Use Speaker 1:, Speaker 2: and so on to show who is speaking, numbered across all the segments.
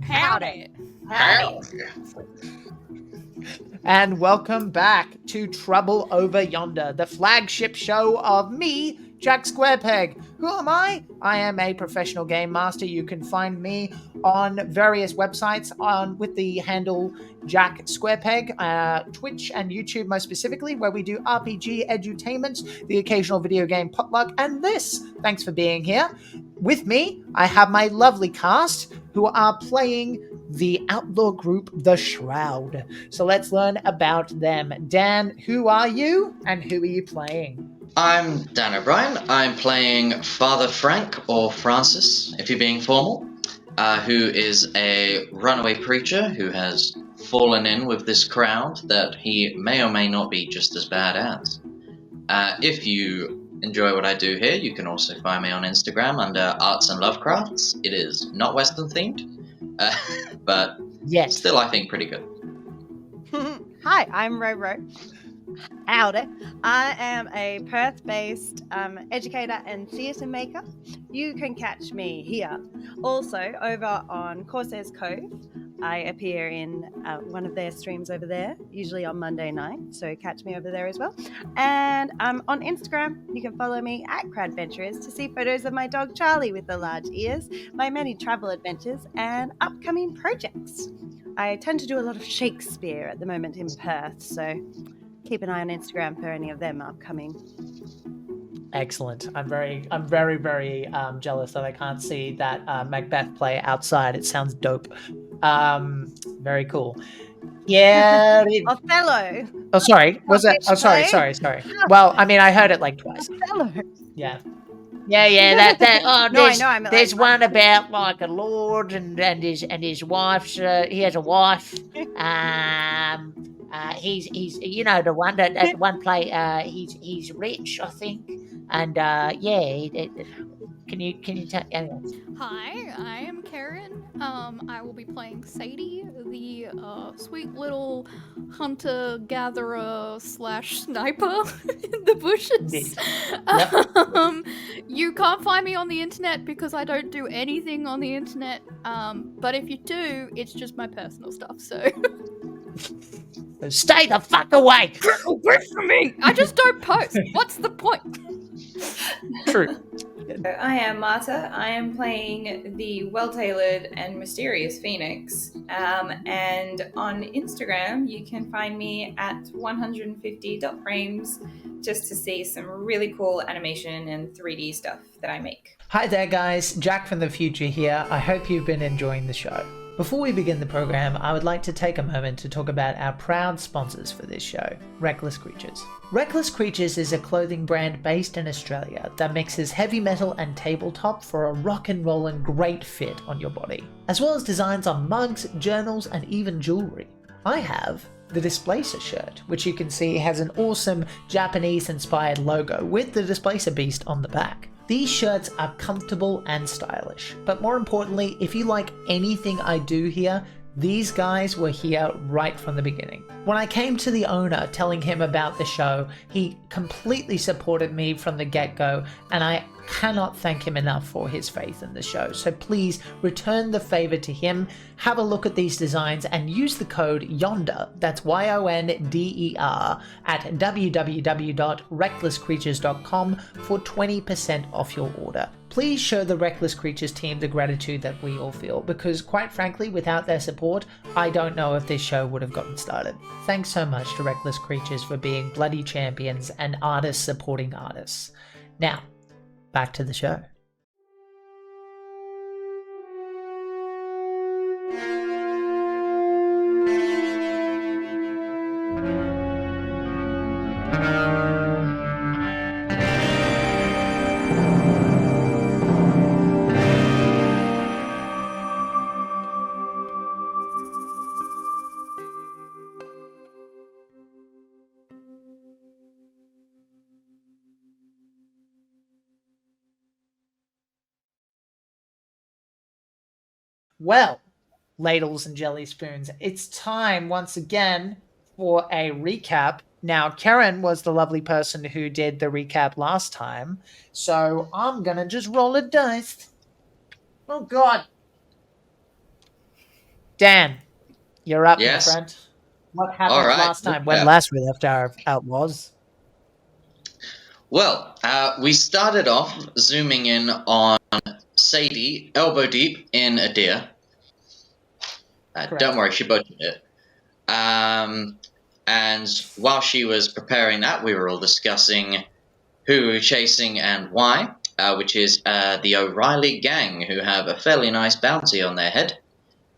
Speaker 1: Howdy.
Speaker 2: And welcome back to Trouble Over Yonder, the flagship show of me, Jack Squarepeg. Who am I? I am a professional game master. You can find me on various websites with the handle Jack Squarepeg, Twitch and YouTube most specifically, where we do RPG edutainment, the occasional video game potluck, and this. Thanks for being here. With me, I have my lovely cast who are playing the outlaw group, the Shroud. So let's learn about them. Dan, who are you and who are you playing?
Speaker 3: I'm Dan O'Brien. I'm playing Father Frank, or Francis, if you're being formal, who is a runaway preacher who has fallen in with this crowd that he may or may not be just as bad as. If you enjoy what I do here, you can also find me on Instagram under Arts and Lovecrafts. It is not Western themed, but still I think pretty good.
Speaker 1: Hi, I'm Roro. Howdy. I am a Perth-based educator and theatre maker. You can catch me here. Also, over on Corsair's Cove, I appear in one of their streams over there, usually on Monday night, so catch me over there as well. And on Instagram, you can follow me at Crowdventurers to see photos of my dog Charlie with the large ears, my many travel adventures, and upcoming projects. I tend to do a lot of Shakespeare at the moment in Perth, so keep an eye on Instagram for any of them upcoming.
Speaker 2: Excellent. I'm very jealous that I can't see that Macbeth play outside. It sounds dope. Very cool. Yeah.
Speaker 1: Othello.
Speaker 2: Oh, sorry. Was that? Oh, sorry. Well, I mean, I heard it like twice.
Speaker 1: Othello.
Speaker 2: Yeah. That. Oh,
Speaker 1: no, I know. I'm
Speaker 2: there's one about like a lord and his wife's. He has a wife. He's the one that one play. He's rich, I think, and Can you tell?
Speaker 4: Hi, I am Karen. I will be playing Sadie, the sweet little hunter-gatherer / sniper in the bushes.
Speaker 2: Yep.
Speaker 4: You can't find me on the internet because I don't do anything on the internet. But if you do, it's just my personal stuff. So
Speaker 2: stay the fuck away.
Speaker 4: Away from me! I just don't post. What's the point?
Speaker 2: True.
Speaker 5: I am Marta. I am playing the well-tailored and mysterious Phoenix. And on Instagram, you can find me at 150.frames just to see some really cool animation and 3D stuff that I make.
Speaker 2: Hi there, guys. Jack from the future here. I hope you've been enjoying the show. Before we begin the program, I would like to take a moment to talk about our proud sponsors for this show, Reckless Creatures. Reckless Creatures is a clothing brand based in Australia that mixes heavy metal and tabletop for a rock and rollin' great fit on your body, as well as designs on mugs, journals, and even jewelry. I have the Displacer shirt, which you can see has an awesome Japanese-inspired logo with the Displacer Beast on the back. These shirts are comfortable and stylish, but more importantly, if you like anything I do here, these guys were here right from the beginning. When I came to the owner telling him about the show, he completely supported me from the get-go, and I cannot thank him enough for his faith in the show. So please return the favor to him, have a look at these designs, and use the code YONDER, that's YONDER, at www.recklesscreatures.com for 20% off your order. Please show the Reckless Creatures team the gratitude that we all feel, because quite frankly, without their support, I don't know if this show would have gotten started. Thanks so much to Reckless Creatures for being bloody champions and artists supporting artists. Now, back to the show. Well, ladles and jelly spoons, it's time once again for a recap. Now, Karen was the lovely person who did the recap last time, so I'm gonna just roll a dice. Oh, God. Dan, you're up,
Speaker 3: Yes?
Speaker 2: my friend. What happened
Speaker 3: All right.
Speaker 2: last time? When
Speaker 3: Yeah.
Speaker 2: last we left our outlaws?
Speaker 3: Well, we started off zooming in on Sadie, elbow deep in a deer. Don't worry, she butchered it. And while she was preparing that, we were all discussing who we were chasing and why, which is the O'Reilly gang, who have a fairly nice bounty on their head.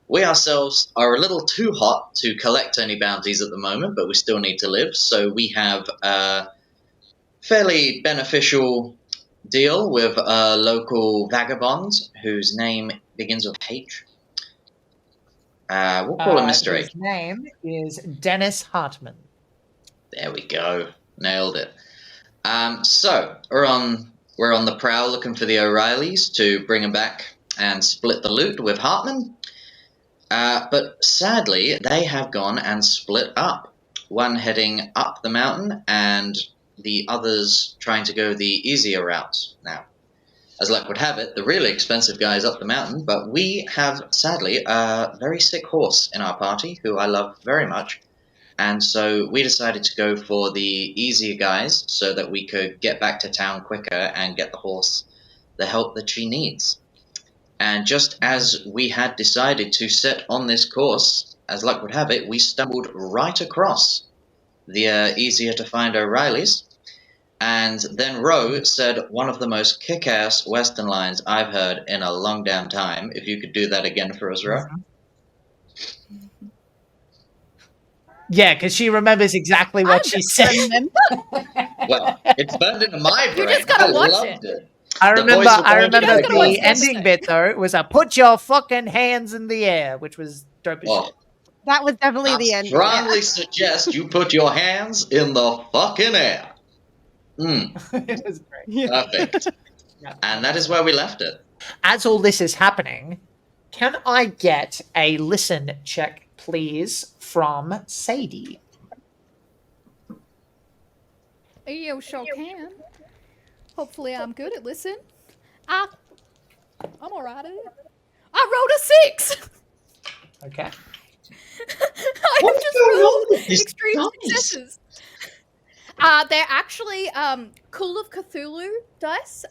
Speaker 3: We ourselves are a little too hot to collect any bounties at the moment, but we still need to live, so we have a fairly beneficial deal with a local vagabond whose name begins with H. We'll call him Mr. H.
Speaker 2: His name is Dennis Hartman.
Speaker 3: There we go. Nailed it. So we're on the prowl looking for the O'Reillys to bring them back and split the loot with Hartman. But sadly, they have gone and split up. One heading up the mountain and the others trying to go the easier route. Now, as luck would have it, the really expensive guy is up the mountain, but we have, sadly, a very sick horse in our party, who I love very much. And so we decided to go for the easier guys so that we could get back to town quicker and get the horse the help that she needs. And just as we had decided to set on this course, as luck would have it, we stumbled right across the easier to find O'Reillys. And then Ro said one of the most kick-ass Western lines I've heard in a long damn time. If you could do that again for us, Ro.
Speaker 2: Yeah, because she remembers exactly what she said.
Speaker 3: Well, it's burned into my brain.
Speaker 4: You just gotta watch
Speaker 3: loved
Speaker 4: it.
Speaker 2: I remember
Speaker 4: to
Speaker 2: the ending bit though. It was a "put your fucking hands in the air," which was dope as shit.
Speaker 1: That was definitely the end.
Speaker 3: I strongly suggest you put your hands in the fucking air.
Speaker 2: It was great.
Speaker 3: Perfect. And that is where we left it.
Speaker 2: As all this is happening, can I get a listen check, please, from Sadie?
Speaker 4: You sure can. Hopefully I'm good at listen. I'm alright at it. I rolled a 6!
Speaker 2: Okay.
Speaker 4: I just rolled extreme successes. They're actually Call of Cthulhu dice.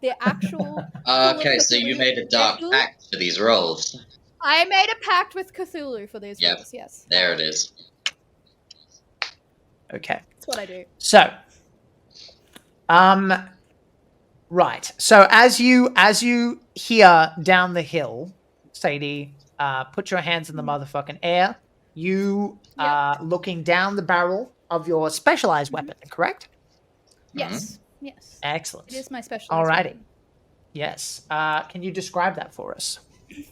Speaker 4: They're actual.
Speaker 3: Okay, so you made a dark pact for these rolls.
Speaker 4: I made a pact with Cthulhu for these rolls. Yes.
Speaker 3: There it is.
Speaker 2: Okay.
Speaker 4: That's what I do.
Speaker 2: So, right. So as you hear down the hill, Sadie, put your hands in the motherfucking air. You are looking down the barrel of your specialized weapon, correct?
Speaker 4: Yes. Yes.
Speaker 2: Excellent.
Speaker 4: It is my specialized weapon.
Speaker 2: Yes. Can you describe that for us?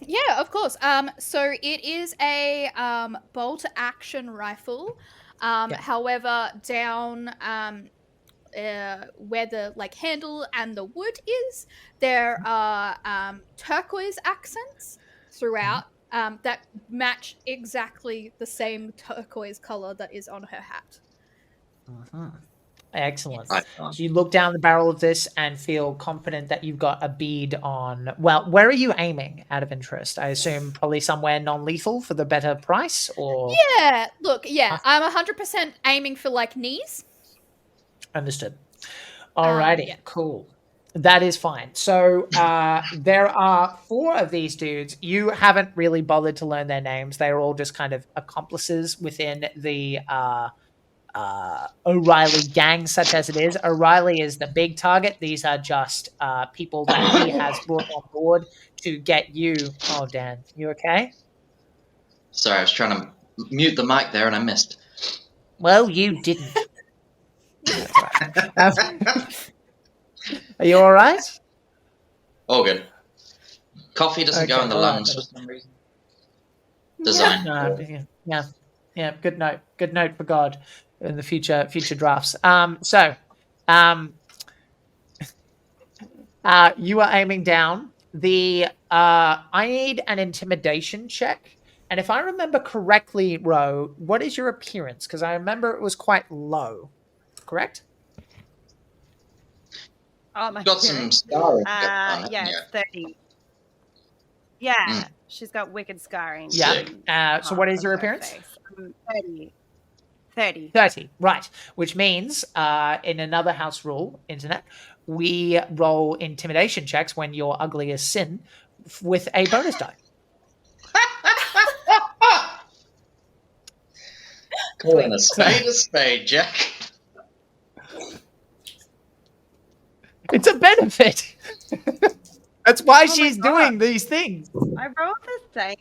Speaker 4: Yeah, of course. So it is a bolt action rifle. However, down where the handle and the wood is, there are turquoise accents throughout that match exactly the same turquoise color that is on her hat.
Speaker 2: Excellent. So you look down the barrel of this and feel confident that you've got a bead on. Well, where are you aiming out of interest? I assume probably somewhere non-lethal for the better price, or?
Speaker 4: Yeah, look, I'm 100% aiming for knees.
Speaker 2: Understood. Alrighty, cool. That is fine. So there are 4 of these dudes. You haven't really bothered to learn their names. They're all just kind of accomplices within the O'Reilly gang, such as it is. O'Reilly is the big target. These are just people that he has brought on board to get you. Oh, Dan, you okay?
Speaker 3: Sorry, I was trying to mute the mic there and I missed.
Speaker 2: Well, you didn't. Are you all right?
Speaker 3: All good. Coffee doesn't go in the lungs for some reason. Design.
Speaker 2: Yeah. Good note for God in the future drafts. You are aiming down. I need an intimidation check. And if I remember correctly, Ro, what is your appearance? Because I remember it was quite low. Correct?
Speaker 1: Oh, my
Speaker 3: Got some scarring.
Speaker 1: yeah, 30. Yeah. She's got wicked scarring.
Speaker 2: Yeah.
Speaker 3: Sick.
Speaker 2: So what is
Speaker 1: half
Speaker 2: your
Speaker 1: of her
Speaker 2: appearance?
Speaker 1: face. 30. 30.
Speaker 2: 30. Right. Which means in another house rule, internet, we roll intimidation checks when you're ugly as sin with a bonus die.
Speaker 3: Calling a spade, Jack.
Speaker 2: It's a benefit. That's why
Speaker 1: Oh my
Speaker 2: she's
Speaker 1: God.
Speaker 2: doing these things.
Speaker 1: I rolled the same.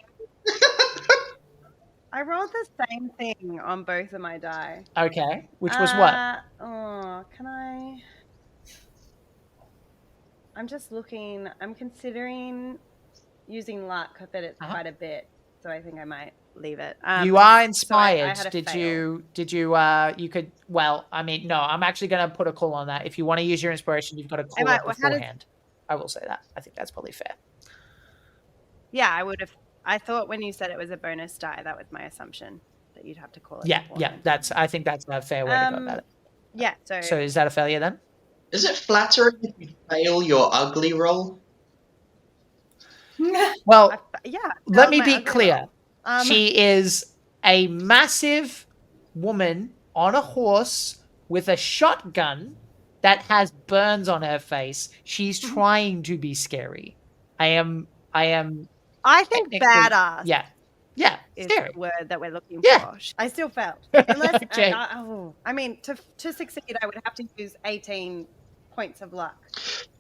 Speaker 1: I rolled the same thing on both of my die.
Speaker 2: Okay. Which was what?
Speaker 1: Oh, can I? I'm just looking. I'm considering using luck, but it's quite a bit, so I think I might leave it.
Speaker 2: You are
Speaker 1: So
Speaker 2: inspired.
Speaker 1: had a
Speaker 2: Did
Speaker 1: fail.
Speaker 2: you could, well, I mean, no, I'm actually going to put a call on that. If you want to use your inspiration, you've got to call it
Speaker 1: how does-
Speaker 2: beforehand. I will say that. I think that's probably fair.
Speaker 1: Yeah, I would have. I thought when you said it was a bonus die, that was my assumption that you'd have to call it.
Speaker 2: Yeah,
Speaker 1: beforehand.
Speaker 2: I think that's a fair way to go about it.
Speaker 1: Yeah.
Speaker 2: So is that a failure then?
Speaker 3: Is it flattering if you fail your ugly roll?
Speaker 2: Well,
Speaker 1: yeah.
Speaker 2: let
Speaker 1: failed
Speaker 2: me
Speaker 1: my
Speaker 2: be
Speaker 1: ugly
Speaker 2: clear.
Speaker 1: roll.
Speaker 2: She is a massive woman on a horse with a shotgun that has burns on her face. She's trying to be scary. I am
Speaker 1: I think
Speaker 2: technically-
Speaker 1: badass.
Speaker 2: Yeah,
Speaker 1: Is
Speaker 2: scary.
Speaker 1: the word that we're looking
Speaker 2: Yeah.
Speaker 1: for. I still failed. Unless,
Speaker 2: Okay.
Speaker 1: I mean, to succeed, I would have to use 18 points of luck.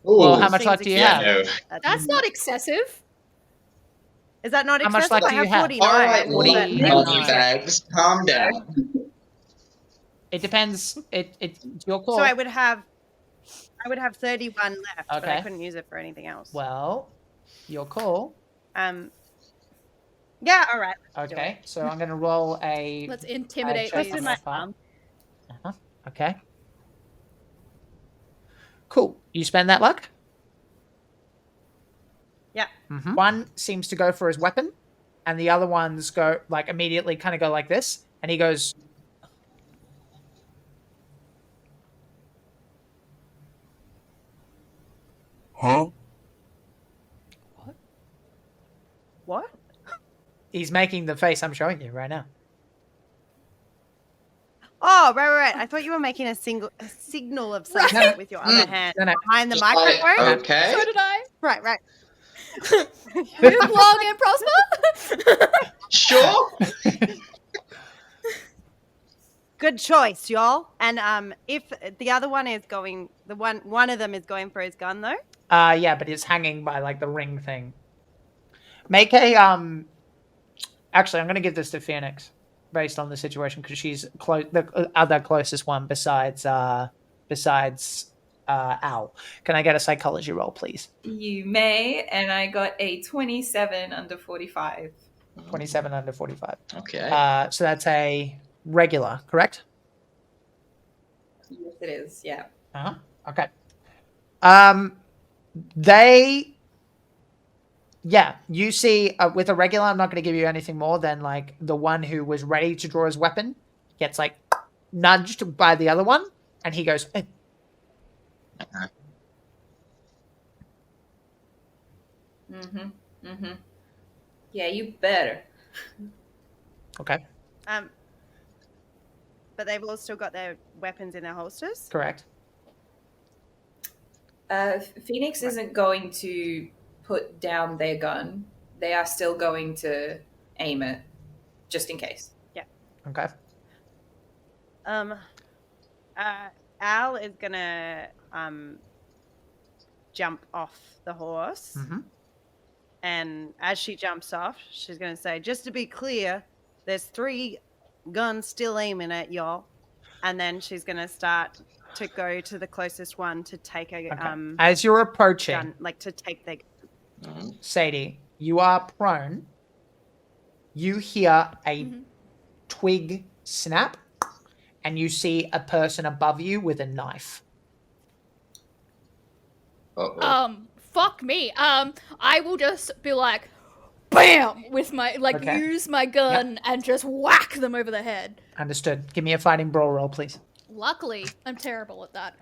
Speaker 2: Well,
Speaker 3: Ooh.
Speaker 2: how much
Speaker 1: Seems
Speaker 2: luck do you
Speaker 3: Yeah,
Speaker 2: have?
Speaker 3: no.
Speaker 4: That's not excessive.
Speaker 1: Is that not
Speaker 2: How much
Speaker 1: excessive?
Speaker 2: luck do
Speaker 1: I
Speaker 2: you
Speaker 1: have
Speaker 2: have?
Speaker 1: 49.
Speaker 3: All right,
Speaker 2: What do you-
Speaker 3: lucky
Speaker 2: hang on.
Speaker 3: moneybags, calm down.
Speaker 2: It depends. It's your call.
Speaker 1: So I would have 31 left, but I
Speaker 2: Okay.
Speaker 1: couldn't use it for anything else.
Speaker 2: Well, your call.
Speaker 1: Yeah, all right. let's do
Speaker 2: Okay, so I'm going to roll a...
Speaker 4: Let's intimidate
Speaker 2: check
Speaker 1: This
Speaker 2: on
Speaker 1: is
Speaker 4: these.
Speaker 2: my
Speaker 1: my
Speaker 2: part.
Speaker 1: thumb.
Speaker 2: Okay. Cool. You spend that luck?
Speaker 1: Yeah.
Speaker 2: One seems to go for his weapon, and the other ones go, like, immediately kind of go like this, and he goes...
Speaker 6: Huh?
Speaker 1: What?
Speaker 2: He's making the face I'm showing you right now.
Speaker 1: Oh, right. I thought you were making a signal of some sort with your other hand
Speaker 2: No.
Speaker 1: behind the
Speaker 3: Just like,
Speaker 1: microphone.
Speaker 3: okay.
Speaker 4: So did I.
Speaker 1: Right.
Speaker 4: Live long and prosper.
Speaker 3: Sure.
Speaker 1: Good choice, y'all. And if the other one is going, one of them is going for his gun though.
Speaker 2: Yeah, but it's hanging by, like, the ring thing. Make a, Actually, I'm going to give this to Phoenix, based on the situation, because she's the other closest one besides Al. Can I get a psychology roll, please?
Speaker 5: You may, and I got a 27 under 45.
Speaker 2: 27 under 45.
Speaker 3: Okay.
Speaker 2: So that's a regular, correct?
Speaker 5: Yes, it is. Yeah.
Speaker 2: Okay. You see, with a regular, I'm not going to give you anything more than, like, the one who was ready to draw his weapon gets, like, nudged by the other one, and he goes, "Hey."
Speaker 5: Yeah, you better.
Speaker 2: Okay,
Speaker 1: But they've all still got their weapons in their holsters.
Speaker 2: correct.
Speaker 5: Phoenix isn't going to put down their gun. They are still going to aim it, just in case.
Speaker 2: Okay.
Speaker 1: Al is gonna jump off the horse, and as she jumps off, she's gonna say, "Just to be clear, there's 3 guns still aiming at y'all," and then she's gonna start to go to the closest one to take a
Speaker 2: Okay. As you're approaching,
Speaker 1: gun, like to take the.
Speaker 2: Sadie, you are prone. You hear a twig snap, and you see a person above you with a knife.
Speaker 3: Uh-oh.
Speaker 4: Fuck me. I will just be like, bam, with my, like,
Speaker 2: Okay.
Speaker 4: use my gun and just whack them over the head.
Speaker 2: Understood. Give me a fighting brawl roll, please.
Speaker 4: Luckily, I'm terrible at that.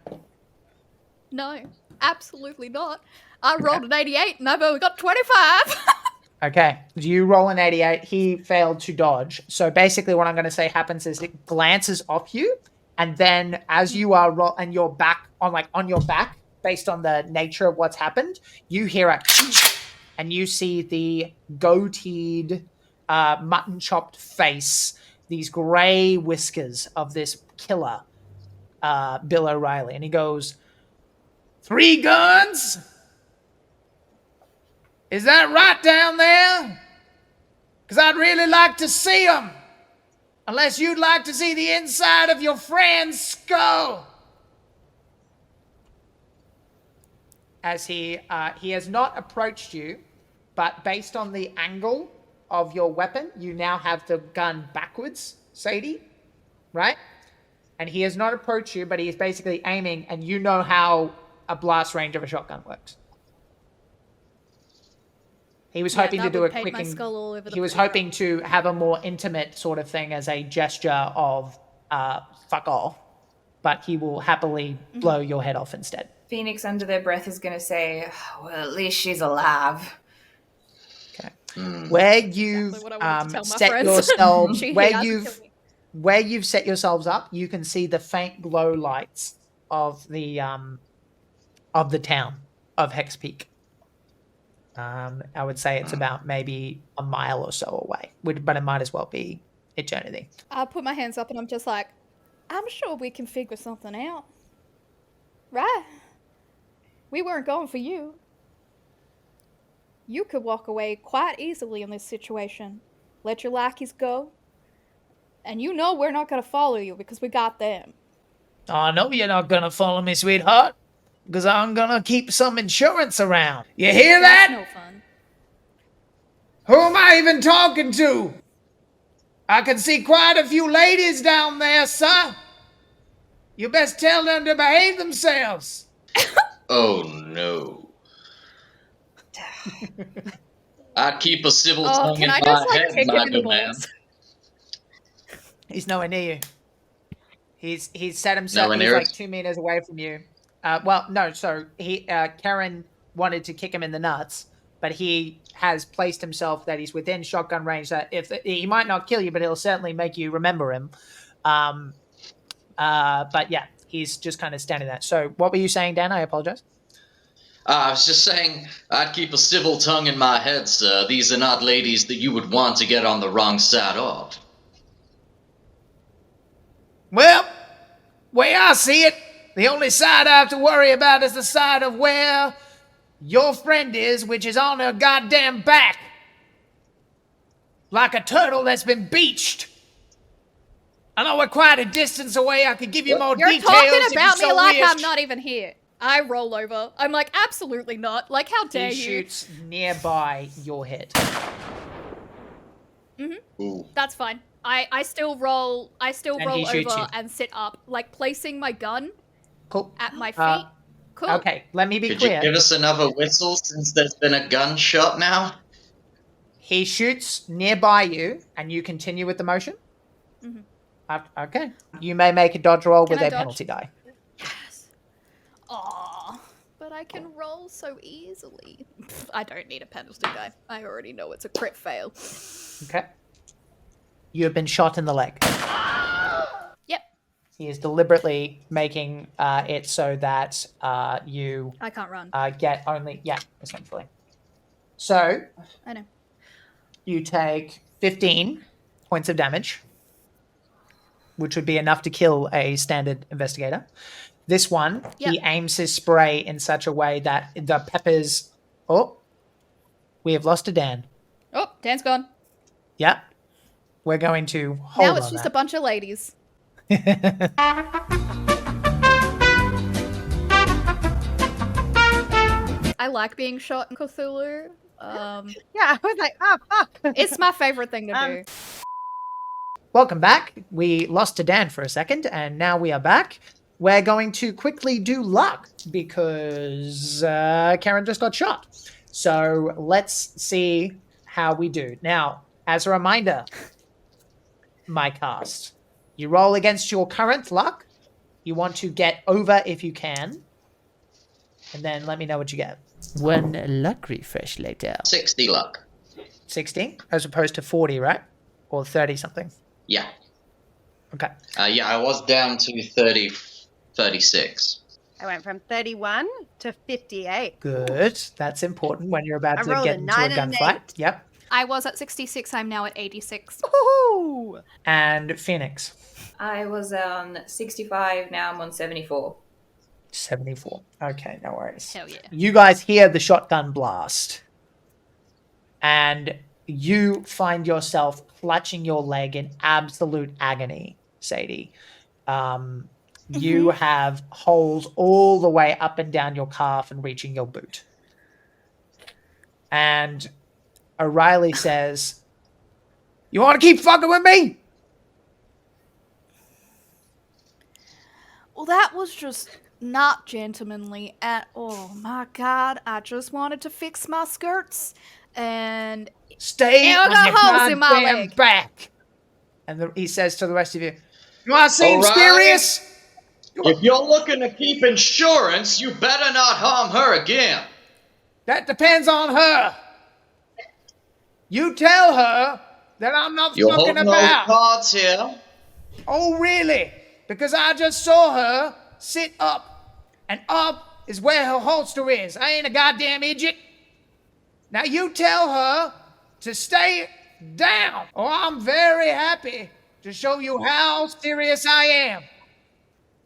Speaker 4: No, absolutely not. I rolled an 88 and I've only got 25.
Speaker 2: Okay. Do you roll an 88? He failed to dodge. So basically what I'm going to say happens is it glances off you, and then as you are and you're back on your back, based on the nature of what's happened, you hear a and you see the goateed, mutton chopped face, these gray whiskers of this killer, Bill O'Reilly. And he goes, 3 guns? Is that right down there? Because I'd really like to see them. Unless you'd like to see the inside of your friend's skull. As he has not approached you, but based on the angle of your weapon, you now have the gun backwards, Sadie, right? And he has not approached you, but he is basically aiming, and you know how a blast range of a shotgun works. He was hoping to do a quick. He was hoping to have a more intimate sort of thing as a gesture of fuck off, but he will happily blow your head off instead.
Speaker 5: Phoenix, under their breath, is going to say, well, at least she's alive.
Speaker 2: Okay. Where you've set yourselves, where you've set yourselves up, you can see the faint glow lights of the town of Hex Peak. I would say it's about maybe a mile or so away, but it might as well be eternity.
Speaker 4: I'll put my hands up and I'm just like, I'm sure we can figure something out. Right? We weren't going for you. You could walk away quite easily in this situation. Let your lackeys go. And you know we're not going to follow you because we got them.
Speaker 2: I know you're not going to follow me, sweetheart. Because I'm going to keep some insurance around. You hear that?
Speaker 4: That's no fun.
Speaker 2: Who am I even talking to? I can see quite a few ladies down there, sir. You best tell them to behave themselves.
Speaker 3: Oh, no. I'd keep a civil tongue in my head, my good man.
Speaker 2: He's nowhere near you. He's set himself. He's like 2 meters away from you. So Karen wanted to kick him in the nuts, but he has placed himself that he's within shotgun range. That if he might not kill you, but he'll certainly make you remember him. But yeah, he's just kind of standing there. So what were you saying, Dan? I apologize.
Speaker 3: I was just saying, I'd keep a civil tongue in my head, sir. These are not ladies that you would want to get on the wrong side of.
Speaker 2: Well, way I see it, the only side I have to worry about is the side of where your friend is, which is on her goddamn back. Like a turtle that's been beached. I know we're quite a distance away. I could give you more details.
Speaker 4: You're talking about me like I'm not even here. I roll over. I'm like, absolutely not. Like, how dare you?
Speaker 2: He shoots nearby your head.
Speaker 3: Ooh.
Speaker 4: That's fine. I still roll over and sit up, like placing my gun at my feet. Cool.
Speaker 2: Okay, let me be
Speaker 3: Could
Speaker 2: clear.
Speaker 3: you give us another whistle since there's been a gunshot now?
Speaker 2: He shoots nearby you, and you continue with the motion? Okay. You may make a dodge roll with a penalty die.
Speaker 4: Yes. Aww. But I can roll so easily. I don't need a penalty die. I already know it's a crit fail.
Speaker 2: Okay. You have been shot in the leg.
Speaker 4: Yep.
Speaker 2: He is deliberately making it so that you...
Speaker 4: I can't run.
Speaker 2: Get only... Yeah, essentially. So...
Speaker 4: I know.
Speaker 2: You take 15 points of damage, which would be enough to kill a standard investigator. This one, he aims his spray in such a way that the peppers... Oh, we have lost a Dan.
Speaker 4: Oh, Dan's gone.
Speaker 2: Yep. We're going to hold on
Speaker 4: Now it's just a bunch of ladies. I like being shot in Cthulhu.
Speaker 1: Yeah, I was like, oh, fuck.
Speaker 4: It's my favorite thing to do.
Speaker 2: Welcome back. We lost to Dan for a second, and now we are back. We're going to quickly do luck, because Karen just got shot. So let's see how we do. Now, as a reminder, my cast, you roll against your current luck. You want to get over if you can. And then let me know what you get. One luck refresh later.
Speaker 3: 60 luck.
Speaker 2: 60 as opposed to 40, right? Or 30 something.
Speaker 3: Yeah.
Speaker 2: Okay.
Speaker 3: Yeah, I was down to 36.
Speaker 1: I went from 31 to 58.
Speaker 2: Good. That's important when you're about
Speaker 1: I
Speaker 2: to
Speaker 1: rolled
Speaker 2: get
Speaker 1: a
Speaker 2: into a
Speaker 1: 9 and an
Speaker 2: gunfight.
Speaker 1: 8.
Speaker 2: Yep.
Speaker 4: I was at 66. I'm now at 86.
Speaker 1: Ooh.
Speaker 2: And Phoenix,
Speaker 5: I was on 65, now I'm on 74.
Speaker 2: 74. Okay, no worries.
Speaker 4: Hell yeah.
Speaker 2: You guys hear the shotgun blast. And you find yourself clutching your leg in absolute agony, Sadie. You have holes all the way up and down your calf and reaching your boot. And O'Reilly says, "You want to keep fucking with me?"
Speaker 4: Well, that was just not gentlemanly at all. My God, I just wanted to fix my skirts, and
Speaker 2: Stay
Speaker 4: Ew, I
Speaker 2: on
Speaker 4: got
Speaker 2: your
Speaker 4: holes in my
Speaker 2: goddamn
Speaker 4: leg.
Speaker 2: back. And he says to the rest of you, "You want to seem
Speaker 3: All right.
Speaker 2: serious?
Speaker 3: If you're looking to keep insurance, you better not harm her again.
Speaker 2: That depends on her. You tell her that I'm not
Speaker 3: You're
Speaker 2: fucking
Speaker 3: holding all the
Speaker 2: about."
Speaker 3: cards here.
Speaker 2: "Oh, really? Because I just saw her sit up, and up is where her holster is. I ain't a goddamn idiot. Now you tell her to stay down, or I'm very happy to show you how serious I am."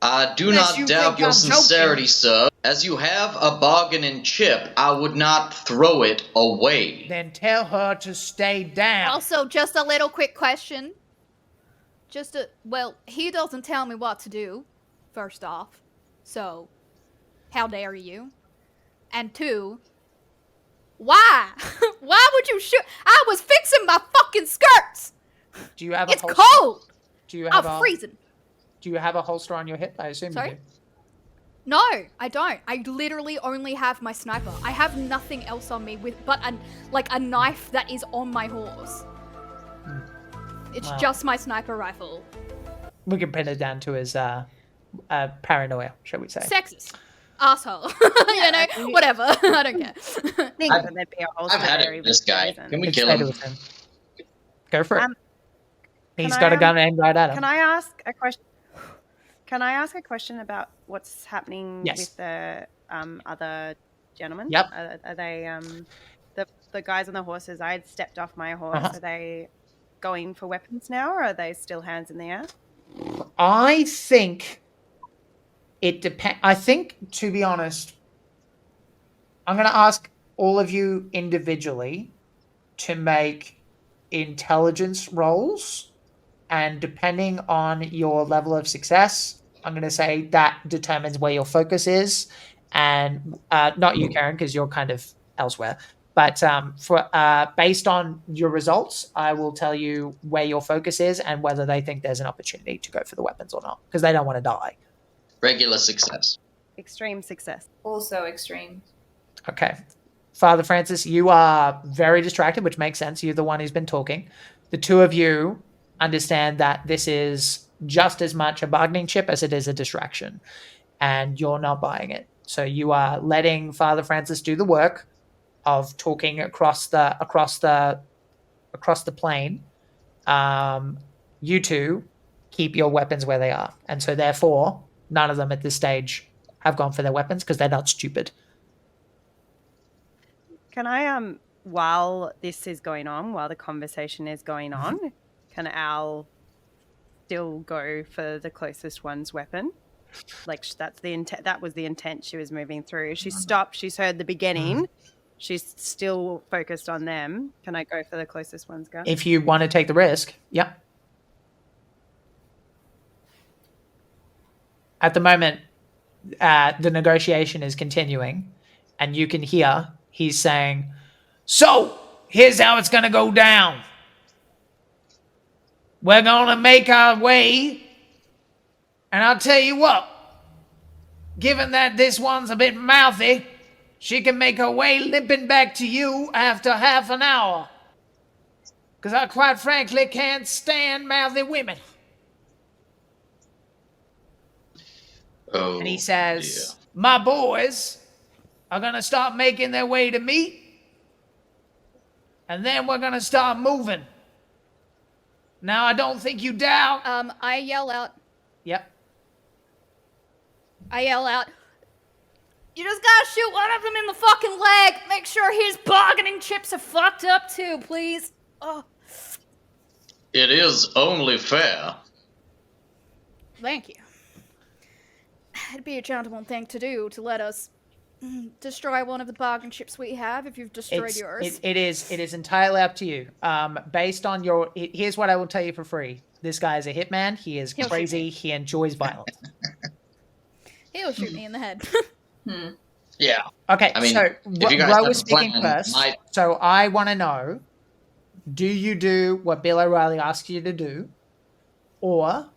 Speaker 3: I do
Speaker 2: Unless you
Speaker 3: not doubt
Speaker 2: think
Speaker 3: your
Speaker 2: I'm
Speaker 3: sincerity,
Speaker 2: joking.
Speaker 3: sir. As you have a bargaining chip, I would not throw it away.
Speaker 2: "Then tell her to stay down."
Speaker 4: also just a little quick question. Well, he doesn't tell me what to do, first off. So, how dare you? And two, why? Why would you shoot? I was fixing my fucking skirts.
Speaker 2: Do you have a
Speaker 4: It's
Speaker 2: holster?
Speaker 4: cold.
Speaker 2: Do you have
Speaker 4: I'm
Speaker 2: a
Speaker 4: freezing.
Speaker 2: Do you have a holster on your hip? I assume
Speaker 4: Sorry?
Speaker 2: you do.
Speaker 4: No, I don't. I literally only have my sniper. I have nothing else on me but a knife that is on my horse. It's
Speaker 2: Wow.
Speaker 4: just my sniper rifle.
Speaker 2: We can pin it down to his paranoia, shall we say?
Speaker 4: Sexist. Asshole. You know, whatever. I don't care.
Speaker 1: Think that there'd be a holster
Speaker 3: I've had
Speaker 1: there
Speaker 3: it
Speaker 1: even
Speaker 3: with this
Speaker 1: for a
Speaker 3: guy.
Speaker 1: reason.
Speaker 3: Can we
Speaker 2: It's
Speaker 3: kill
Speaker 2: fair to
Speaker 3: him?
Speaker 2: assume. Go for it. He's
Speaker 1: can
Speaker 2: got
Speaker 1: I,
Speaker 2: a gun aimed right at him.
Speaker 1: Can I ask a question? Can I ask a question about what's happening
Speaker 2: Yes.
Speaker 1: with the other gentlemen?
Speaker 2: Yep.
Speaker 1: Are they the guys on the horses? I had stepped off my horse.
Speaker 2: Uh-huh.
Speaker 1: Are they going for weapons now, or are they still hands in the air?
Speaker 2: I think it depends. I think, to be honest, I'm going to ask all of you individually to make intelligence rolls, and depending on your level of success, I'm going to say that determines where your focus is, and not you, Karen, because you're kind of elsewhere. But based on your results, I will tell you where your focus is and whether they think there's an opportunity to go for the weapons or not, because they don't want to die.
Speaker 3: Regular success.
Speaker 1: Extreme success.
Speaker 5: Also extreme.
Speaker 2: Okay. Father Francis, you are very distracted, which makes sense. You're the one who's been talking. The two of you understand that this is just as much a bargaining chip as it is a distraction, and you're not buying it. So you are letting Father Francis do the work of talking across the plane. You two keep your weapons where they are, and so therefore none of them at this stage have gone for their weapons because they're not stupid.
Speaker 1: Can I while this is going on, while the conversation is going on, can Al still go for the closest one's weapon? Like that's the intent. That was the intent she was moving through. She stopped. She's heard the beginning. She's still focused on them. Can I go for the closest one's gun?
Speaker 2: If you want to take the risk, yep. At the moment, the negotiation is continuing, and you can hear he's saying, "So, here's how it's going to go down. We're going to make our way, and I'll tell you what, given that this one's a bit mouthy, she can make her way limping back to you after half an hour. Because I quite frankly can't stand mouthy women."
Speaker 3: Oh,
Speaker 2: And he says, "My boys are going to start making their way to me. and then we're gonna start moving. Now, I don't think you doubt.
Speaker 4: I yell out.
Speaker 2: Yep.
Speaker 4: You just gotta shoot one of them in the fucking leg. Make sure his bargaining chips are fucked up too, please. Oh,
Speaker 3: It is only fair.
Speaker 4: thank you. It'd be a gentleman thing to do to let us destroy one of the bargain chips we have if you've destroyed yours.
Speaker 2: It is entirely up to you. Based on your, here's what I will tell you for free. This guy is a hitman. He is
Speaker 4: He'll shoot
Speaker 2: crazy.
Speaker 4: me.
Speaker 2: He enjoys violence.
Speaker 4: He'll shoot me in the head.
Speaker 3: Yeah.
Speaker 2: Okay,
Speaker 3: I mean,
Speaker 2: so
Speaker 3: if you guys
Speaker 2: Ro
Speaker 3: have
Speaker 2: was
Speaker 3: a
Speaker 2: speaking
Speaker 3: plan,
Speaker 2: first.
Speaker 3: my-
Speaker 2: So I want to know, do you do what Bill O'Reilly asks you to do, or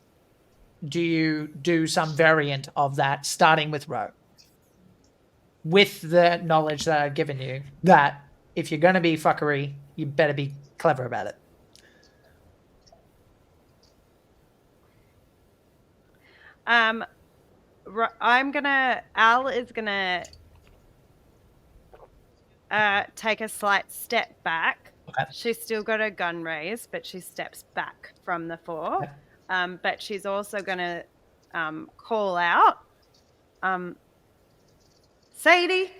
Speaker 2: do you do some variant of that, starting with Ro? With the knowledge that I've given you, that if you're going to be fuckery, you better be clever about it.
Speaker 1: Al is gonna take a slight step back.
Speaker 2: Okay.
Speaker 1: She's still got her gun raised, but she steps back from the four.
Speaker 2: Okay.
Speaker 1: But she's also gonna call out, Sadie,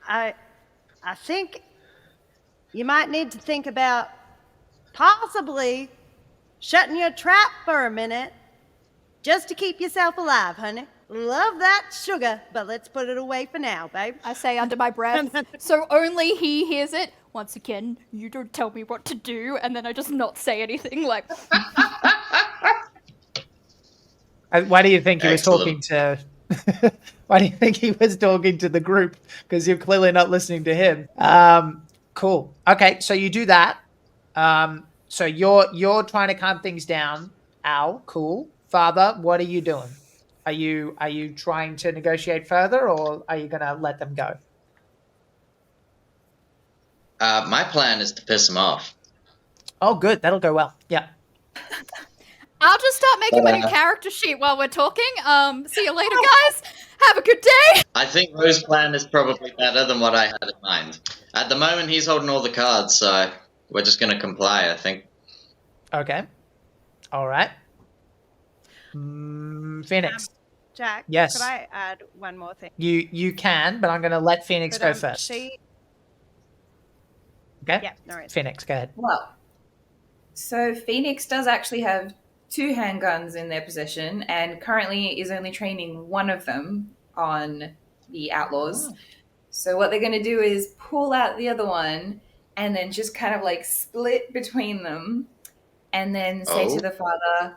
Speaker 1: I think you might need to think about possibly shutting your trap for a minute just to keep yourself alive, honey. Love that sugar, but let's put it away for now, babe.
Speaker 4: I say under my breath, so only he hears it. Once again, you don't tell me what to do, and then I just not say anything, like...
Speaker 2: Why do you think he was
Speaker 3: Excellent.
Speaker 2: talking to... Why do you think he was talking to the group? Because you're clearly not listening to him. Cool. Okay, so you do that. So you're trying to calm things down. Al, cool. Father, what are you doing? Are you trying to negotiate further, or are you gonna let them go?
Speaker 3: My plan is to piss him off.
Speaker 2: Oh, good. That'll go well. Yeah.
Speaker 4: I'll just start making my new character sheet while we're talking. See you later, guys. Have a good day.
Speaker 3: I think Rose's plan is probably better than what I had in mind. At the moment, he's holding all the cards, so we're just going to comply, I think.
Speaker 2: Okay. All right. Phoenix.
Speaker 1: Jack,
Speaker 2: Yes.
Speaker 1: could I add one more thing?
Speaker 2: You can, but I'm going to let Phoenix go first.
Speaker 1: Okay?
Speaker 2: Yeah,
Speaker 1: no worries.
Speaker 2: Phoenix, go ahead.
Speaker 5: Well, so Phoenix does actually have 2 handguns in their possession and currently is only training one of them on the Outlaws.
Speaker 2: Oh.
Speaker 5: So what they're going to do is pull out the other one and then just kind of like split between them and then say to the father,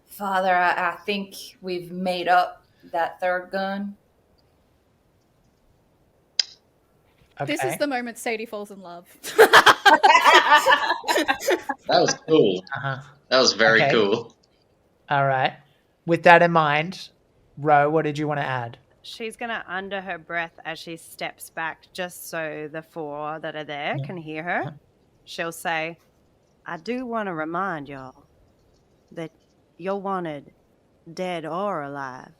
Speaker 5: Father, I think we've made up that third gun.
Speaker 2: Okay.
Speaker 4: This is the moment Sadie falls in love.
Speaker 3: That was cool.
Speaker 2: Uh-huh.
Speaker 3: That was very
Speaker 2: Okay.
Speaker 3: cool.
Speaker 2: All right. With that in mind, Ro, what did you want to add?
Speaker 1: She's going to, under her breath, as she steps back, just so the 4 that are there can hear her, she'll say, I do want to remind y'all that you're wanted dead or alive.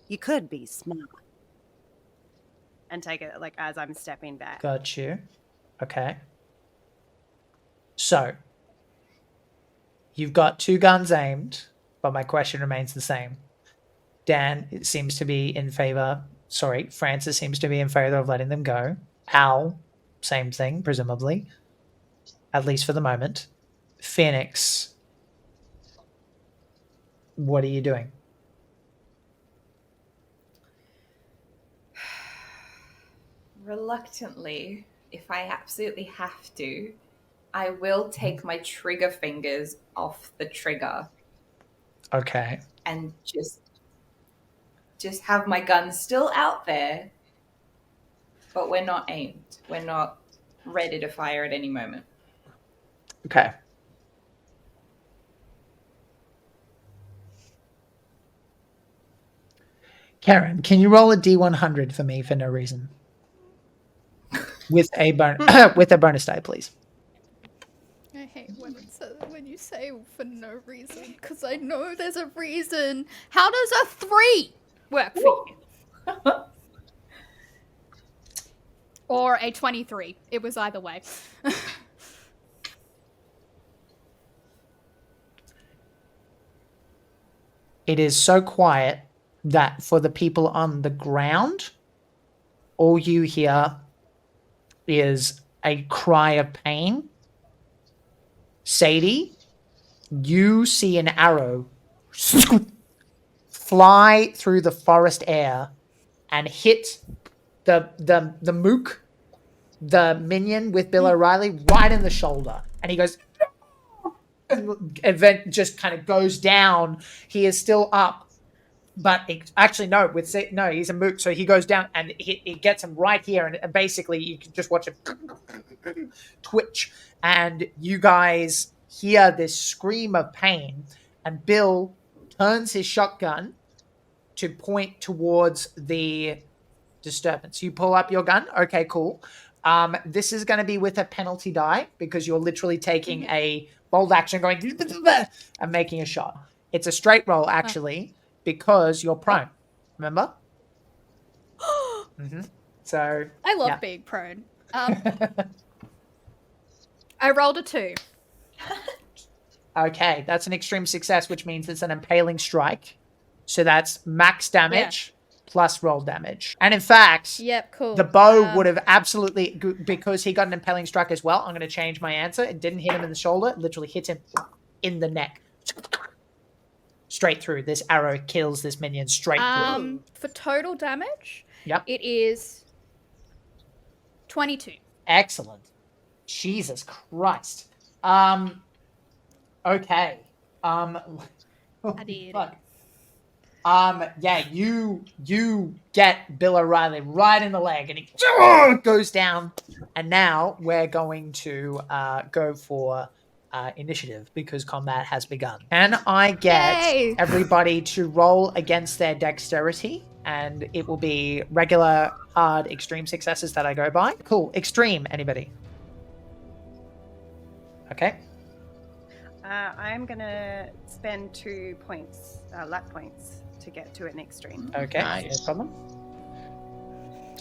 Speaker 1: You could be smart. And take it, like, as I'm stepping back.
Speaker 2: Got you. Okay. So, you've got 2 guns aimed, but my question remains the same. Dan seems to be in favor. Sorry, Francis seems to be in favor of letting them go. Al, same thing, presumably. At least for the moment. Phoenix, what are you doing?
Speaker 5: Reluctantly, if I absolutely have to, I will take my trigger fingers off the trigger
Speaker 2: Okay.
Speaker 5: and just have my gun still out there, but we're not aimed. We're not ready to fire at any moment.
Speaker 2: Okay. Karen, can you roll a D100 for me for no reason? With a bonus die, please.
Speaker 4: I hate when you say for no reason, because I know there's a reason. How does a 3 work for you? Or a 23. It was either way.
Speaker 2: It is so quiet that for the people on the ground, all you hear is a cry of pain. Sadie, you see an arrow fly through the forest air and hit the mook, the minion with Bill O'Reilly, right in the shoulder. And he goes, and event just kind of goes down. He is still up, but actually no, he's a mook, so he goes down and it gets him right here, and basically you can just watch him twitch, and you guys hear this scream of pain, and Bill turns his shotgun to point towards the disturbance. You pull up your gun. Okay, cool. This is going to be with a penalty die because you're literally taking a bold action going and making a shot. It's a straight roll, actually, because you're prone. Remember? So
Speaker 4: I love being prone. I rolled a 2.
Speaker 2: Okay, that's an extreme success, which means it's an impaling strike. So that's max damage plus roll damage. And in fact,
Speaker 4: cool.
Speaker 2: The bow would have absolutely, because he got an impaling strike as well, I'm going to change my answer. It didn't hit him in the shoulder. It literally hits him in the neck. Straight through. This arrow kills this minion straight through.
Speaker 4: For total damage,
Speaker 2: it
Speaker 4: is 22.
Speaker 2: Excellent. Jesus Christ. Okay.
Speaker 4: I did.
Speaker 2: Fuck. You get Bill O'Reilly right in the leg, and he goes down. And now we're going to go for initiative because combat has begun. Can I get everybody to roll against their dexterity? And it will be regular, hard, extreme successes that I go by. Cool. Extreme, anybody? Okay.
Speaker 1: I'm going to spend 2 points, luck points, to get to an extreme.
Speaker 2: Okay,
Speaker 3: Nice.
Speaker 2: no problem.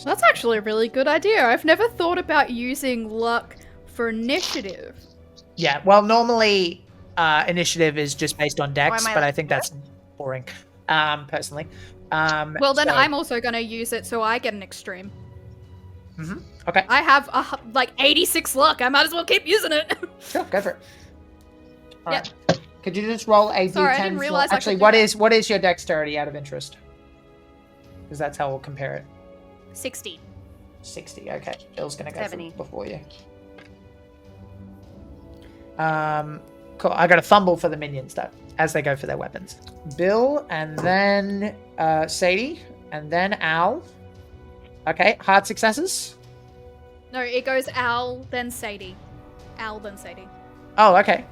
Speaker 4: That's actually a really good idea. I've never thought about using luck for initiative.
Speaker 2: Yeah, well, normally initiative is just based on dex, but I think that's boring, personally.
Speaker 4: Well, then I'm also going to use it so I get an extreme.
Speaker 2: Okay.
Speaker 4: I have 86 luck. I might as well keep using it.
Speaker 2: Sure, go for it. All right. Could you just roll a
Speaker 4: Sorry, I
Speaker 2: d10?
Speaker 4: didn't realize I
Speaker 2: Actually,
Speaker 4: could do
Speaker 2: what is your dexterity out of interest? Because that's how we'll compare it.
Speaker 4: 60.
Speaker 2: 60. Okay, Bill's gonna go
Speaker 1: 70.
Speaker 2: before you. Cool. I got a fumble for the minions though, as they go for their weapons. Bill, and then Sadie, and then Al. Okay, hard successes.
Speaker 4: No, it goes Al, then Sadie. Al, then Sadie.
Speaker 2: Oh, okay.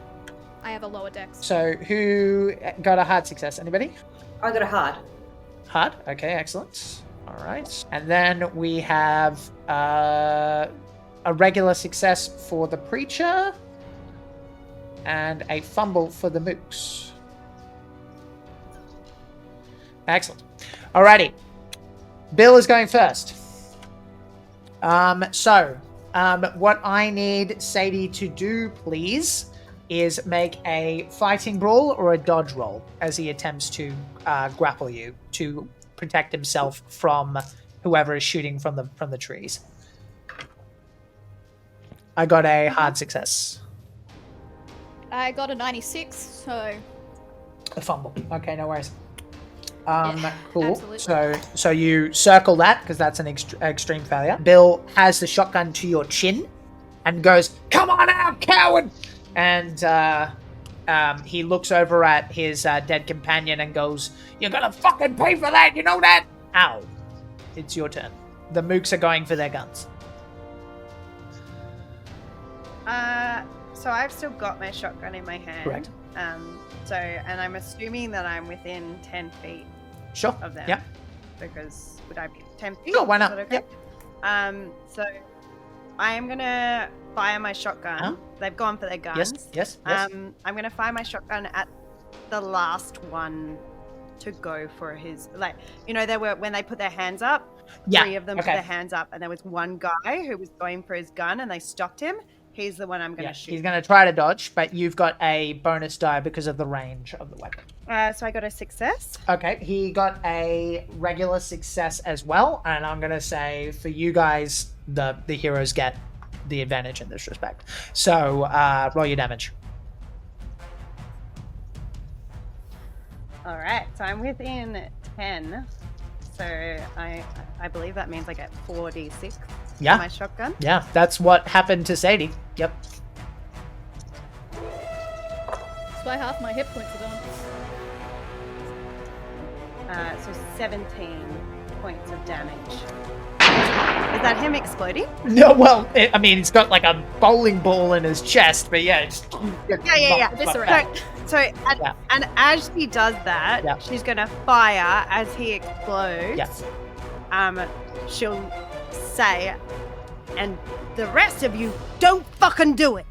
Speaker 4: I have a lower dex.
Speaker 2: So who got a hard success? Anybody?
Speaker 5: I got a hard.
Speaker 2: Hard. Okay, excellent. All right. And then we have a regular success for the preacher and a fumble for the mooks. Excellent. Alrighty. Bill is going first. What I need Sadie to do, please, is make a fighting brawl or a dodge roll as he attempts to grapple you to protect himself from whoever is shooting from the trees. I got a hard success.
Speaker 4: I got a 96, so...
Speaker 2: A fumble. Okay, no worries.
Speaker 4: Yeah,
Speaker 2: cool.
Speaker 4: absolutely.
Speaker 2: So you circle that because that's an extreme failure. Bill has the shotgun to your chin and goes, "Come on out, coward!" And he looks over at his dead companion and goes, "You're gonna fucking pay for that, you know that?" Ow. It's your turn. The mooks are going for their guns.
Speaker 1: So I've still got my shotgun in my hand.
Speaker 2: Correct.
Speaker 1: And I'm assuming that I'm within 10 feet
Speaker 2: Sure.
Speaker 1: of them.
Speaker 2: Yep.
Speaker 1: Because would I be 10 feet?
Speaker 2: Sure, why not?
Speaker 1: Is that okay?
Speaker 2: Yep.
Speaker 1: So I am gonna fire my shotgun.
Speaker 2: Uh-huh.
Speaker 1: They've gone for their guns.
Speaker 2: Yes.
Speaker 1: I'm gonna fire my shotgun at the last one to go for his, when they put their hands up.
Speaker 2: Yeah,
Speaker 1: 3 of them put
Speaker 2: okay.
Speaker 1: their hands up, and there was one guy who was going for his gun, and they stopped him. He's the one I'm going to shoot.
Speaker 2: He's going to try to dodge, but you've got a bonus die because of the range of the weapon.
Speaker 1: So I got a success.
Speaker 2: Okay, he got a regular success as well, and I'm going to say for you guys, the heroes get the advantage in this respect. So roll your damage.
Speaker 1: All right, so I'm within 10. So I believe that means I get 4d6
Speaker 2: Yeah.
Speaker 1: for my shotgun.
Speaker 2: Yeah, that's what happened to Sadie. Yep.
Speaker 4: That's why half my hit points are gone.
Speaker 1: So 17 points of damage. Is that him exploding?
Speaker 2: No, well, he's got like a bowling ball in his chest, but yeah.
Speaker 1: Yeah.
Speaker 4: Eviscerate.
Speaker 1: So and as she does that,
Speaker 2: Yeah.
Speaker 1: she's gonna fire as he explodes.
Speaker 2: Yes.
Speaker 1: She'll say, and the rest of you don't fucking do it.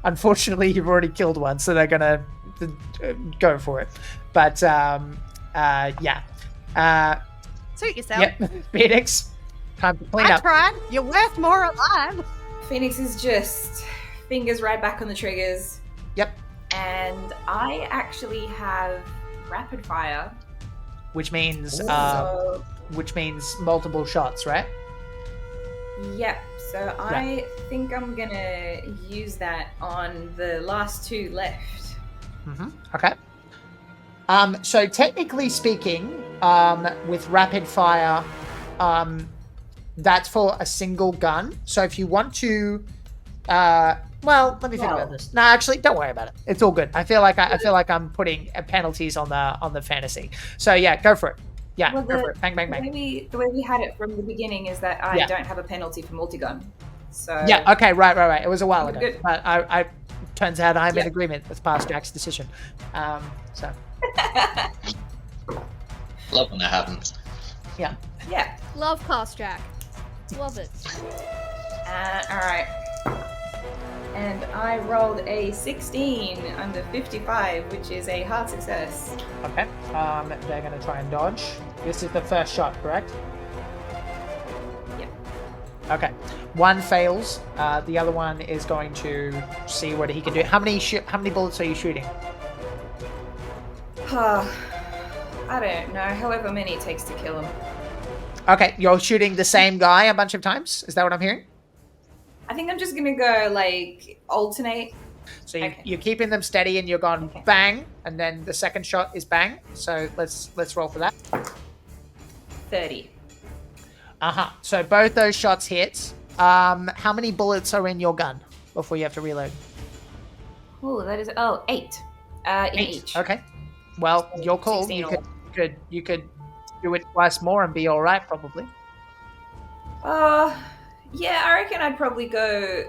Speaker 2: Unfortunately, you've already killed one, so they're gonna go for it. But
Speaker 1: Suit yourself.
Speaker 2: yep. Phoenix, time to clean
Speaker 1: I
Speaker 2: up.
Speaker 1: tried. You're worth more alive.
Speaker 5: Phoenix is just fingers right back on the triggers.
Speaker 2: Yep.
Speaker 5: And I actually have rapid fire.
Speaker 2: Which means
Speaker 5: So,
Speaker 2: multiple shots, right?
Speaker 5: yep. So I think I'm gonna use that on the last 2 left.
Speaker 2: Mm-hmm. Okay. So technically speaking, with rapid fire, that's for a single gun. So if you want to, well, let me think about this. No, actually, don't worry about it. It's all good. I feel like I'm putting penalties on the fantasy. So yeah, go for it. Yeah,
Speaker 5: Well,
Speaker 2: go for it. Bang, bang, bang.
Speaker 5: The way we had it from the beginning is that I don't have a penalty for multi-gun. So
Speaker 2: Yeah. Okay. Right. It was a while ago,
Speaker 5: Good.
Speaker 2: but I turns out I'm in
Speaker 5: Yeah.
Speaker 2: agreement with past Jack's decision. So
Speaker 3: Love when that happens.
Speaker 2: yeah.
Speaker 5: yeah.
Speaker 4: Love Cast Jack. Love it.
Speaker 5: All right. And I rolled a 16 under 55, which is a hard success.
Speaker 2: Okay. They're going to try and dodge. This is the first shot, correct?
Speaker 5: Yep.
Speaker 2: Okay. One fails. The other one is going to see what he can do. How many bullets are you shooting?
Speaker 5: I don't know. However many it takes to kill him.
Speaker 2: Okay. You're shooting the same guy a bunch of times? Is that what I'm hearing?
Speaker 5: I think I'm just gonna go like alternate.
Speaker 2: So
Speaker 5: Okay.
Speaker 2: you're keeping them steady and you're going bang, and then the second shot is bang. So let's roll for that.
Speaker 5: 30.
Speaker 2: So both those shots hit. How many bullets are in your gun before you have to reload?
Speaker 5: Oh, that is 8. In each.
Speaker 2: Okay. Well, your call.
Speaker 5: 16
Speaker 2: You could do it twice more and be all right, probably.
Speaker 5: Yeah, I reckon I'd probably go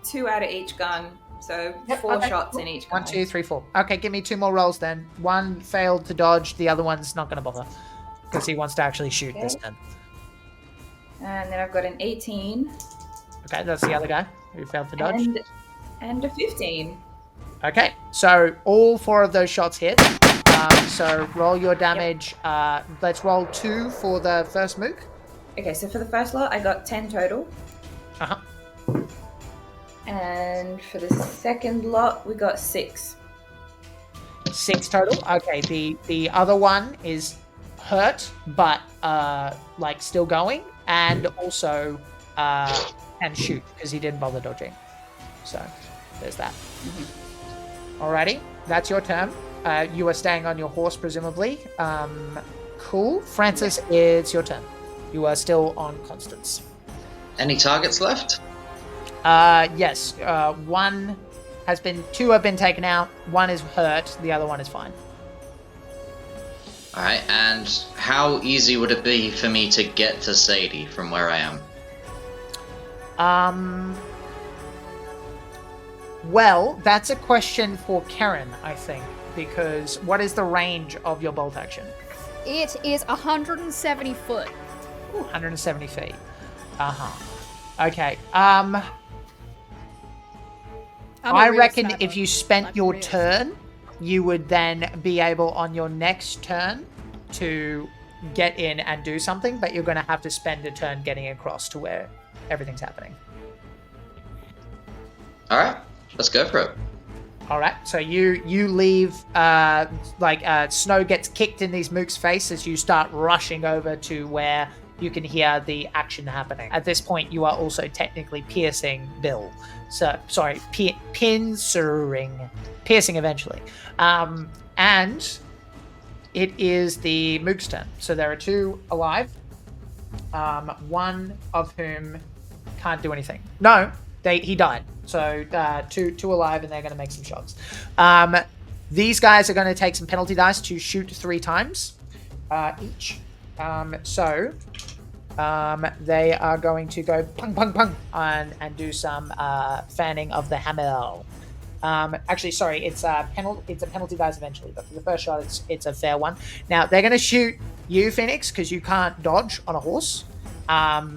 Speaker 5: 2 out of each gun. So 4 shots in each gun.
Speaker 2: 1, 2, 3, 4. Okay, give me 2 more rolls then. One failed to dodge. The other one's not going to bother because he wants to actually shoot this turn.
Speaker 5: And then I've got an 18.
Speaker 2: Okay, that's the other guy who failed to dodge.
Speaker 5: And a 15.
Speaker 2: Okay, so all 4 of those shots hit. So roll your damage. Let's roll 2 for the first mook.
Speaker 5: Okay, so for the first lot, I got 10 total. And for the second lot, we got 6.
Speaker 2: 6 total. Okay, the other one is hurt, but like still going, and also can shoot because he didn't bother dodging. So there's that. Alrighty, that's your turn. You are staying on your horse, presumably. Cool. Francis, it's your turn. You are still on Constance.
Speaker 3: Any targets left?
Speaker 2: Yes. 2 have been taken out. 1 is hurt. The other one is fine.
Speaker 3: Alright, and how easy would it be for me to get to Sadie from where I am?
Speaker 2: Well, that's a question for Karen, I think, because what is the range of your bolt action?
Speaker 4: It is 170 foot.
Speaker 2: 170 feet. Okay. I reckon if you spent your turn, you would then be able on your next turn to get in and do something, but you're going to have to spend a turn getting across to where everything's happening.
Speaker 3: All right, let's go for it.
Speaker 2: All right, so you leave, Snow gets kicked in these mooks' face as you start rushing over to where you can hear the action happening. At this point, you are also technically piercing Bill. So, sorry, piercing eventually. And it is the mook's turn. So there are 2 alive, one of whom can't do anything. No, he died. So two alive, and they're going to make some shots. These guys are going to take some penalty dice to shoot 3 times each. They are going to go pung pung pung and do some fanning of the hammer. Actually, sorry, it's a penalty dice eventually, but for the first shot, it's a fair one. Now they're going to shoot you, Phoenix, because you can't dodge on a horse. Now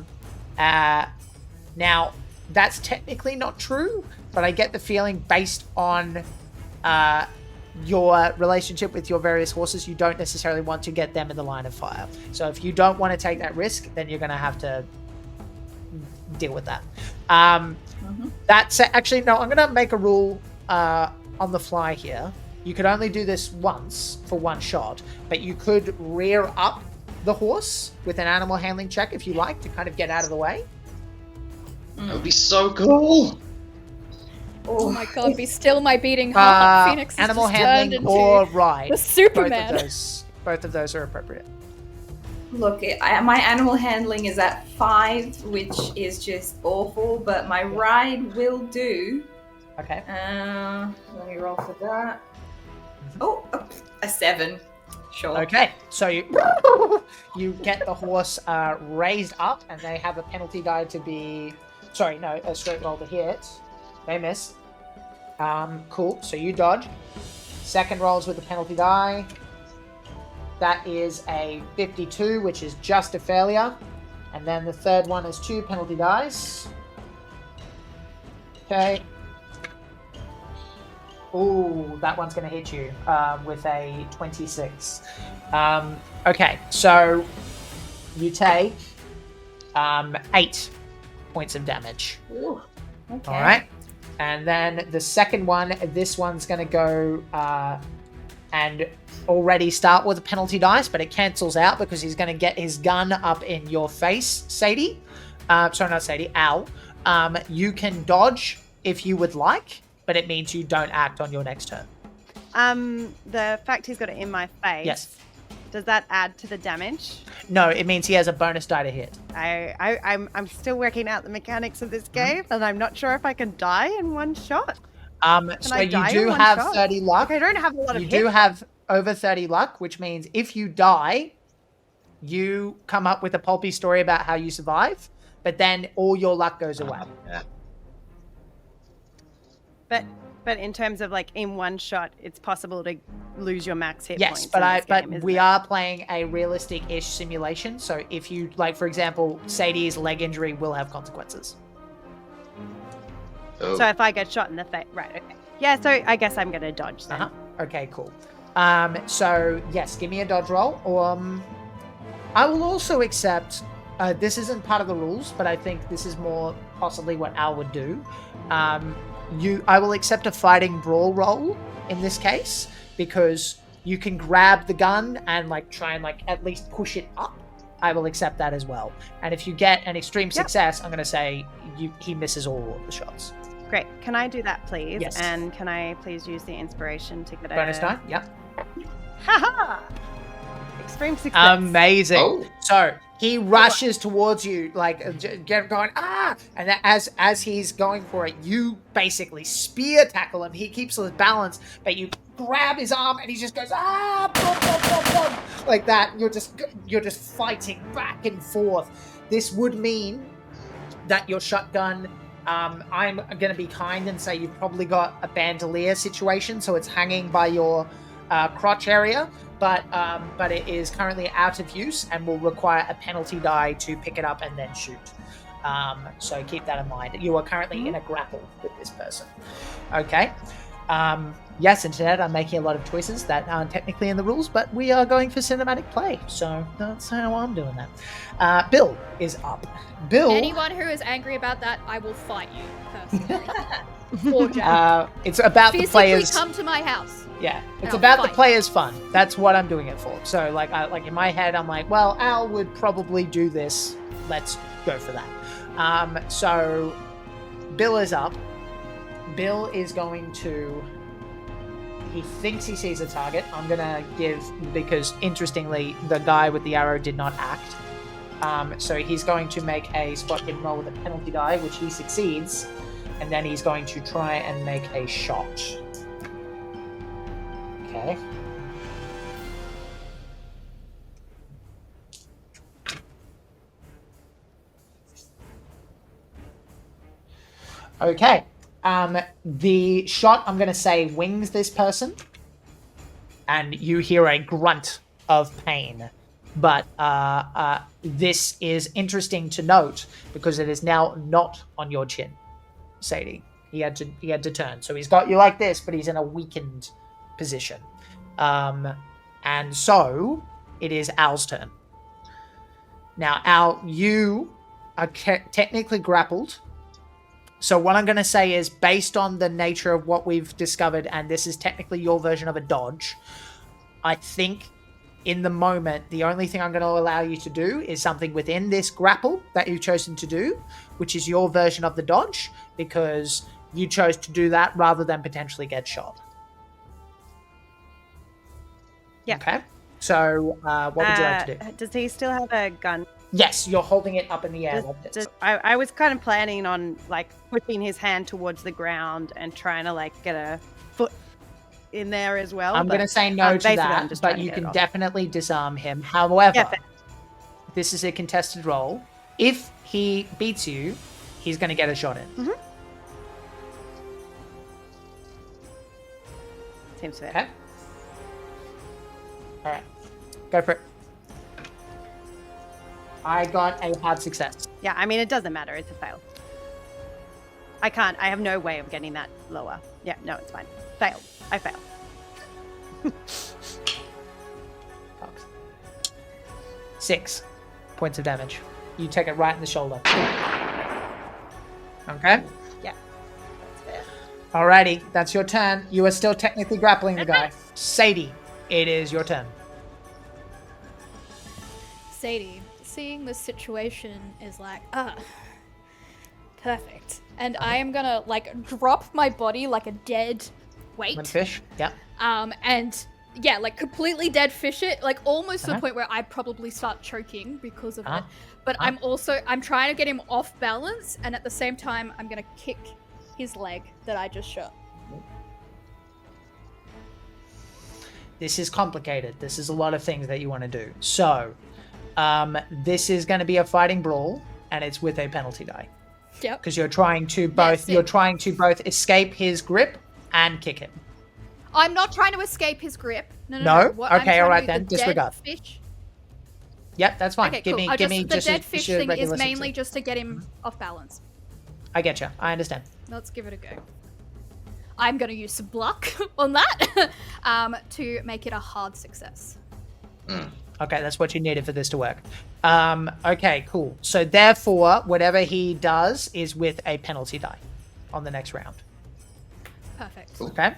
Speaker 2: that's technically not true, but I get the feeling based on your relationship with your various horses, you don't necessarily want to get them in the line of fire. So if you don't want to take that risk, then you're going to have to deal with that. That's actually, no, I'm going to make a rule on the fly here. You could only do this once for 1 shot, but you could rear up the horse with an animal handling check if you like to kind of get out of the way.
Speaker 3: That would be so cool.
Speaker 4: Oh my god, be still my beating heart. Phoenix is
Speaker 2: animal
Speaker 4: just turned
Speaker 2: handling
Speaker 4: into
Speaker 2: or ride.
Speaker 4: the Superman.
Speaker 2: Both of those are appropriate.
Speaker 5: Look, my animal handling is at 5, which is just awful, but my ride will do.
Speaker 2: Okay.
Speaker 5: Let me roll for that. Oh, a 7. Sure.
Speaker 2: Okay, so you get the horse raised up, and they have a penalty die to be... Sorry, no, a straight roll to hit. They miss. Cool, so you dodge. Second rolls with the penalty die. That is a 52, which is just a failure. And then the third one is 2 penalty dice. Okay. Ooh, that one's going to hit you with a 26. Okay, so you take 8 points of damage.
Speaker 5: Ooh, okay.
Speaker 2: All right. And then the second one, this one's going to go and already start with a penalty dice, but it cancels out because he's going to get his gun up in your face, Sadie. Sorry, not Sadie, Al. You can dodge if you would like, but it means you don't act on your next turn.
Speaker 1: The fact he's got it in my face.
Speaker 2: Yes.
Speaker 1: Does that add to the damage?
Speaker 2: No, it means he has a bonus die to hit.
Speaker 1: I'm still working out the mechanics of this game, and I'm not sure if I can die in 1 shot.
Speaker 2: So you do have 30 luck.
Speaker 1: Okay, I don't have a lot of hits.
Speaker 2: You do have over 30 luck, which means if you die, you come up with a pulpy story about how you survive, but then all your luck goes away.
Speaker 3: Yeah.
Speaker 1: But in terms of like in 1 shot, it's possible to lose your max hit
Speaker 2: yes,
Speaker 1: points.
Speaker 2: but we are playing a realistic-ish simulation. So if you, like, for example, Sadie's leg injury will have consequences.
Speaker 3: Oh.
Speaker 1: So if I get shot in the face, right? Okay. Yeah. So I guess I'm gonna dodge then.
Speaker 2: Okay, cool. So yes, give me a dodge roll. I will also accept. This isn't part of the rules, but I think this is more possibly what Al would do. I will accept a fighting brawl roll in this case because you can grab the gun and like try and like at least push it up. I will accept that as well. And if you get an extreme success, I'm going to say he misses all of the shots.
Speaker 1: Great. Can I do that, please?
Speaker 2: Yes.
Speaker 1: And can I please use the inspiration to get a
Speaker 2: Bonus die? Yep.
Speaker 1: Haha! Extreme success.
Speaker 2: Amazing.
Speaker 3: Oh.
Speaker 2: So he rushes towards you, like going and as he's going for it, you basically spear tackle him. He keeps his balance, but you grab his arm and he just goes boom, boom, boom, boom, like that. You're just fighting back and forth. This would mean that your shotgun. I'm going to be kind and say you've probably got a bandolier situation, so it's hanging by your crotch area, but it is currently out of use and will require a penalty die to pick it up and then shoot. So keep that in mind. You are currently in a grapple with this person. Okay. Yes, internet, I'm making a lot of choices that aren't technically in the rules, but we are going for cinematic play, so that's how I'm doing that. Bill is up. Bill...
Speaker 4: Anyone who is angry about that, I will fight you personally. Or Jack.
Speaker 2: It's about
Speaker 4: Physically
Speaker 2: the players...
Speaker 4: come to my house.
Speaker 2: Yeah, it's
Speaker 4: No,
Speaker 2: about
Speaker 4: fine.
Speaker 2: the players' fun. That's what I'm doing it for. So, like in my head, I'm like, well, Al would probably do this. Let's go for that. So, Bill is up. Bill is going to... He thinks he sees a target. I'm going to give... Because, interestingly, the guy with the arrow did not act. So he's going to make a spot hidden roll with a penalty die, which he succeeds. And then he's going to try and make a shot. Okay. Okay. The shot, I'm going to say, wings this person. And you hear a grunt of pain. But this is interesting to note because it is now not on your chin, Sadie. He had to turn. So he's got you like this, but he's in a weakened position. And so it is Al's turn. Now, Al, you are technically grappled. So what I'm going to say is, based on the nature of what we've discovered, and this is technically your version of a dodge, I think in the moment, the only thing I'm going to allow you to do is something within this grapple that you've chosen to do, which is your version of the dodge, because you chose to do that rather than potentially get shot.
Speaker 1: Yeah.
Speaker 2: Okay. So what would you like to do?
Speaker 1: Does he still have a gun?
Speaker 2: Yes, you're holding it up in the air. like this.
Speaker 1: I was kind of planning on like putting his hand towards the ground and trying to like get a foot in there as well.
Speaker 2: I'm going to say no to
Speaker 1: basically,
Speaker 2: that,
Speaker 1: I'm just
Speaker 2: but
Speaker 1: trying to
Speaker 2: you
Speaker 1: get
Speaker 2: can
Speaker 1: it off.
Speaker 2: definitely disarm him. However,
Speaker 1: Yeah, fair.
Speaker 2: this is a contested roll. If he beats you, he's going to get a shot in.
Speaker 1: Mm-hmm. Seems fair.
Speaker 2: Okay. All right. Go for it. I got a hard success.
Speaker 1: Yeah, I mean, it doesn't matter. It's a fail. I can't. I have no way of getting that lower. Yeah, no, it's fine. Fail. I fail.
Speaker 2: Fox. 6 points of damage. You take it right in the shoulder. Okay?
Speaker 1: Yeah, that's fair.
Speaker 2: Alrighty, that's your turn. You are still technically grappling the guy. Sadie, it is your turn.
Speaker 4: Sadie, seeing this situation is like, perfect. And I am gonna like drop my body like a dead weight.
Speaker 2: One fish? Yeah.
Speaker 4: And yeah, like completely dead fish it, like almost to
Speaker 2: Uh-huh.
Speaker 4: the point where I'd probably start choking because of
Speaker 2: Uh-huh.
Speaker 4: it. But I'm trying to get him off balance, and at the same time, I'm gonna kick his leg that I just shot.
Speaker 2: This is complicated. This is a lot of things that you want to do. So, this is going to be a fighting brawl, and it's with a penalty die.
Speaker 4: Yep.
Speaker 2: Because you're trying to both escape his grip and kick him.
Speaker 4: I'm not trying to escape his grip. No.
Speaker 2: No?
Speaker 4: What I'm
Speaker 2: Okay,
Speaker 4: trying to
Speaker 2: alright
Speaker 4: do,
Speaker 2: then,
Speaker 4: the dead
Speaker 2: disregard.
Speaker 4: Fish.
Speaker 2: Yep, that's fine.
Speaker 4: Okay,
Speaker 2: give
Speaker 4: cool.
Speaker 2: me
Speaker 4: The
Speaker 2: just
Speaker 4: dead
Speaker 2: a,
Speaker 4: fish
Speaker 2: just a
Speaker 4: thing is
Speaker 2: regular
Speaker 4: mainly
Speaker 2: 60.
Speaker 4: just to get him off balance.
Speaker 2: I get you. I understand.
Speaker 4: Let's give it a go. I'm going to use some luck on that to make it a hard success.
Speaker 2: Okay, that's what you needed for this to work. Okay, cool. So therefore, whatever he does is with a penalty die on the next round.
Speaker 4: Perfect.
Speaker 2: Okay?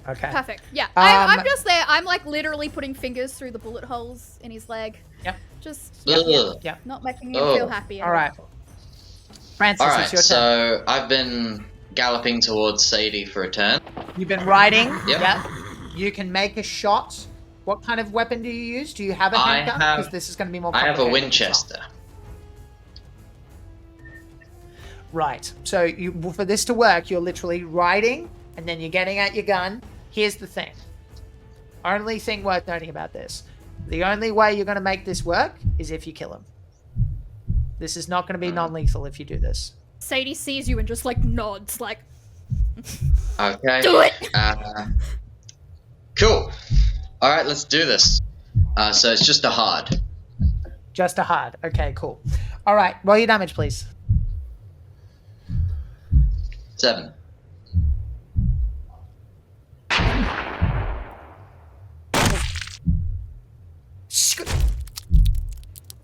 Speaker 2: Okay.
Speaker 4: Perfect. Yeah, I'm just there. I'm like literally putting fingers through the bullet holes in his leg.
Speaker 2: Yep.
Speaker 4: Just
Speaker 3: Ugh.
Speaker 2: Yeah.
Speaker 4: not making him
Speaker 3: Oh.
Speaker 4: feel happy. at
Speaker 2: All right. Francis,
Speaker 3: All right,
Speaker 2: it's your turn.
Speaker 3: so I've been galloping towards Sadie for a turn.
Speaker 2: You've been riding.
Speaker 3: Yep.
Speaker 2: You can make a shot. What kind of weapon do you use? Do you have a
Speaker 3: I
Speaker 2: handgun?
Speaker 3: have-
Speaker 2: Because this is going to be more
Speaker 3: I have a
Speaker 2: complicated.
Speaker 3: Winchester.
Speaker 2: Right. So for this to work, you're literally riding, and then you're getting at your gun. Here's the thing. Only thing worth noting about this. The only way you're going to make this work is if you kill him. This is not going to be non-lethal if you do this.
Speaker 4: Sadie sees you and just like nods, like,
Speaker 3: Okay.
Speaker 4: do it.
Speaker 3: Cool. All right, let's do this. So it's just a hard.
Speaker 2: Just a hard. Okay, cool. All right. Roll your damage, please.
Speaker 3: 7.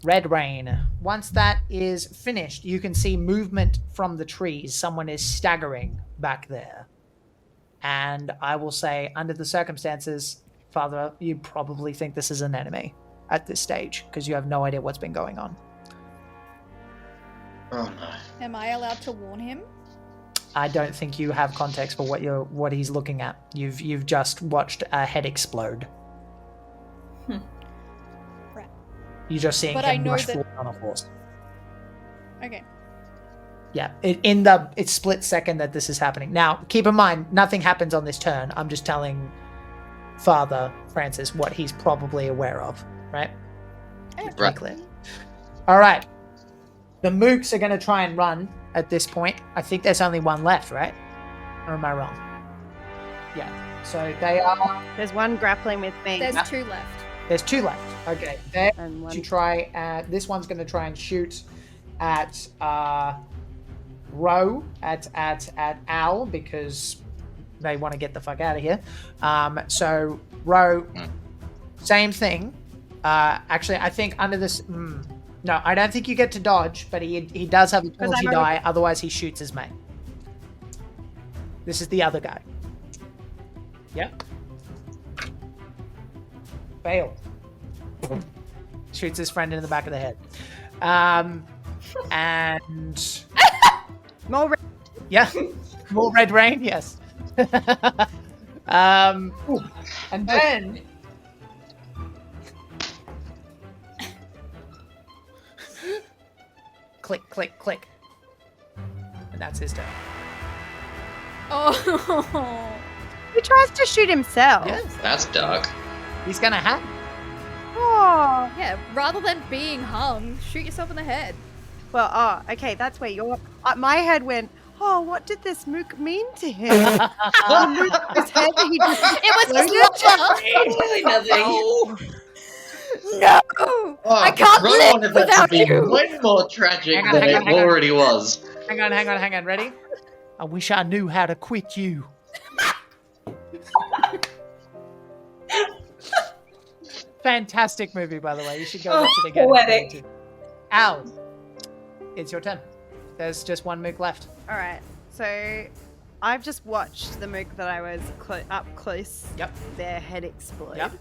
Speaker 2: Red Rain. Once that is finished, you can see movement from the trees. Someone is staggering back there. And I will say, under the circumstances, Father, you probably think this is an enemy at this stage because you have no idea what's been going on.
Speaker 3: Oh no.
Speaker 4: Am I allowed to warn him?
Speaker 2: I don't think you have context for what he's looking at. You've just watched a head explode.
Speaker 4: Right.
Speaker 2: You're just seeing
Speaker 4: But I
Speaker 2: him
Speaker 4: know
Speaker 2: rush
Speaker 4: that-
Speaker 2: forward on a horse.
Speaker 4: Okay.
Speaker 2: Yeah, in the split second that this is happening. Now, keep in mind, nothing happens on this turn. I'm just telling Father Francis what he's probably aware of, right?
Speaker 3: Right.
Speaker 2: Clear. All right. The mooks are going to try and run at this point. I think there's only one left, right? Or am I wrong? Yeah. So they are...
Speaker 1: There's one grappling with me.
Speaker 4: There's 2 left.
Speaker 2: There's 2 left. Okay. They're
Speaker 1: And one.
Speaker 2: to try... this one's going to try and shoot at Ro, at Al, because they want to get the fuck out of here. So Ro, same thing. Actually, I think under this... no, I don't think you get to dodge, but he does have a penalty die, otherwise he shoots his mate. This is the other guy. Yep. Fail. Shoots his friend in the back of the head. And...
Speaker 1: More red.
Speaker 2: Yeah, more Red Rain, yes. And then... click, click, click. And that's his turn.
Speaker 4: Oh.
Speaker 1: He tries to shoot himself.
Speaker 2: Yes,
Speaker 3: That's dark.
Speaker 2: he's gonna have.
Speaker 1: Oh.
Speaker 4: Yeah, rather than being hung, shoot yourself in the head.
Speaker 1: Well, okay, that's where your... my head went, oh, what did this mook mean to him? The mook was heavy, he just
Speaker 4: It was just
Speaker 5: Really nothing.
Speaker 4: No!
Speaker 3: Oh,
Speaker 4: I can't
Speaker 3: Ro
Speaker 4: live
Speaker 3: wanted that
Speaker 4: without
Speaker 3: to be
Speaker 4: you!
Speaker 3: way more tragic
Speaker 2: Hang on,
Speaker 3: than
Speaker 2: hang on,
Speaker 3: it
Speaker 2: hang on.
Speaker 3: already was.
Speaker 2: Hang on. Ready? I wish I knew how to quit you. Fantastic movie, by the way. You should go watch it again.
Speaker 5: Poetic.
Speaker 2: Al, it's your turn. There's just one mook left.
Speaker 1: All right, so I've just watched the mook that I was up close.
Speaker 2: Yep.
Speaker 1: Their head explode.
Speaker 2: Yep.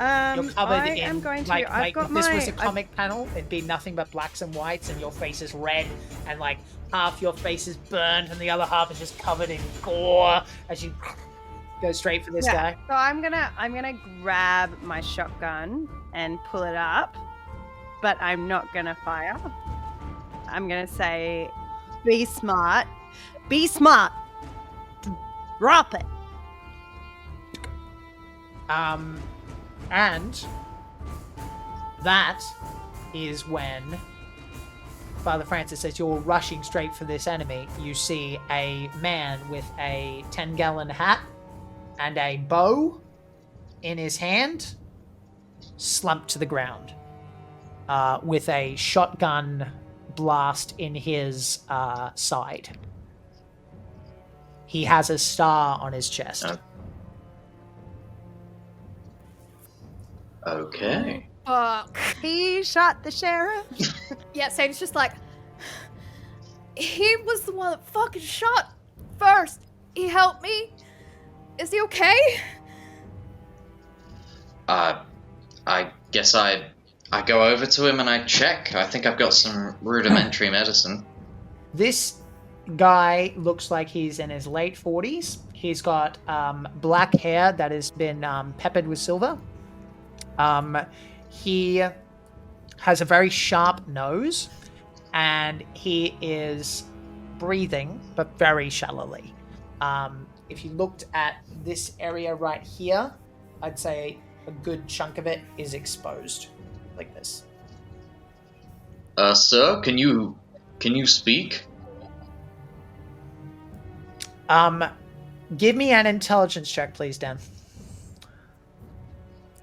Speaker 2: You're covered
Speaker 1: I
Speaker 2: in
Speaker 1: am going to.
Speaker 2: like
Speaker 1: I've got
Speaker 2: if this was a
Speaker 1: my.
Speaker 2: comic panel, it'd be nothing but blacks and whites, and your face is red, and like half your face is burned, and the other half is just covered in gore as you go straight for this guy.
Speaker 1: So I'm gonna grab my shotgun and pull it up, but I'm not gonna fire. I'm gonna say, be smart. Be smart. Drop it.
Speaker 2: And that is when Father Francis, as you're rushing straight for this enemy, you see a man with a 10-gallon hat and a bow in his hand slump to the ground with a shotgun blast in his side. He has a star on his chest.
Speaker 3: Oh. Okay.
Speaker 4: Fuck.
Speaker 1: He shot the sheriff.
Speaker 4: Yeah, Satan's just like, he was the one that fucking shot first. He helped me. Is he okay?
Speaker 3: I guess I go over to him and I check. I think I've got some rudimentary medicine.
Speaker 2: This guy looks like he's in his late 40s. He's got black hair that has been peppered with silver. He has a very sharp nose, and he is breathing, but very shallowly. If you looked at this area right here, I'd say a good chunk of it is exposed, like this.
Speaker 3: Sir, can you speak?
Speaker 2: Give me an intelligence check, please, Dan.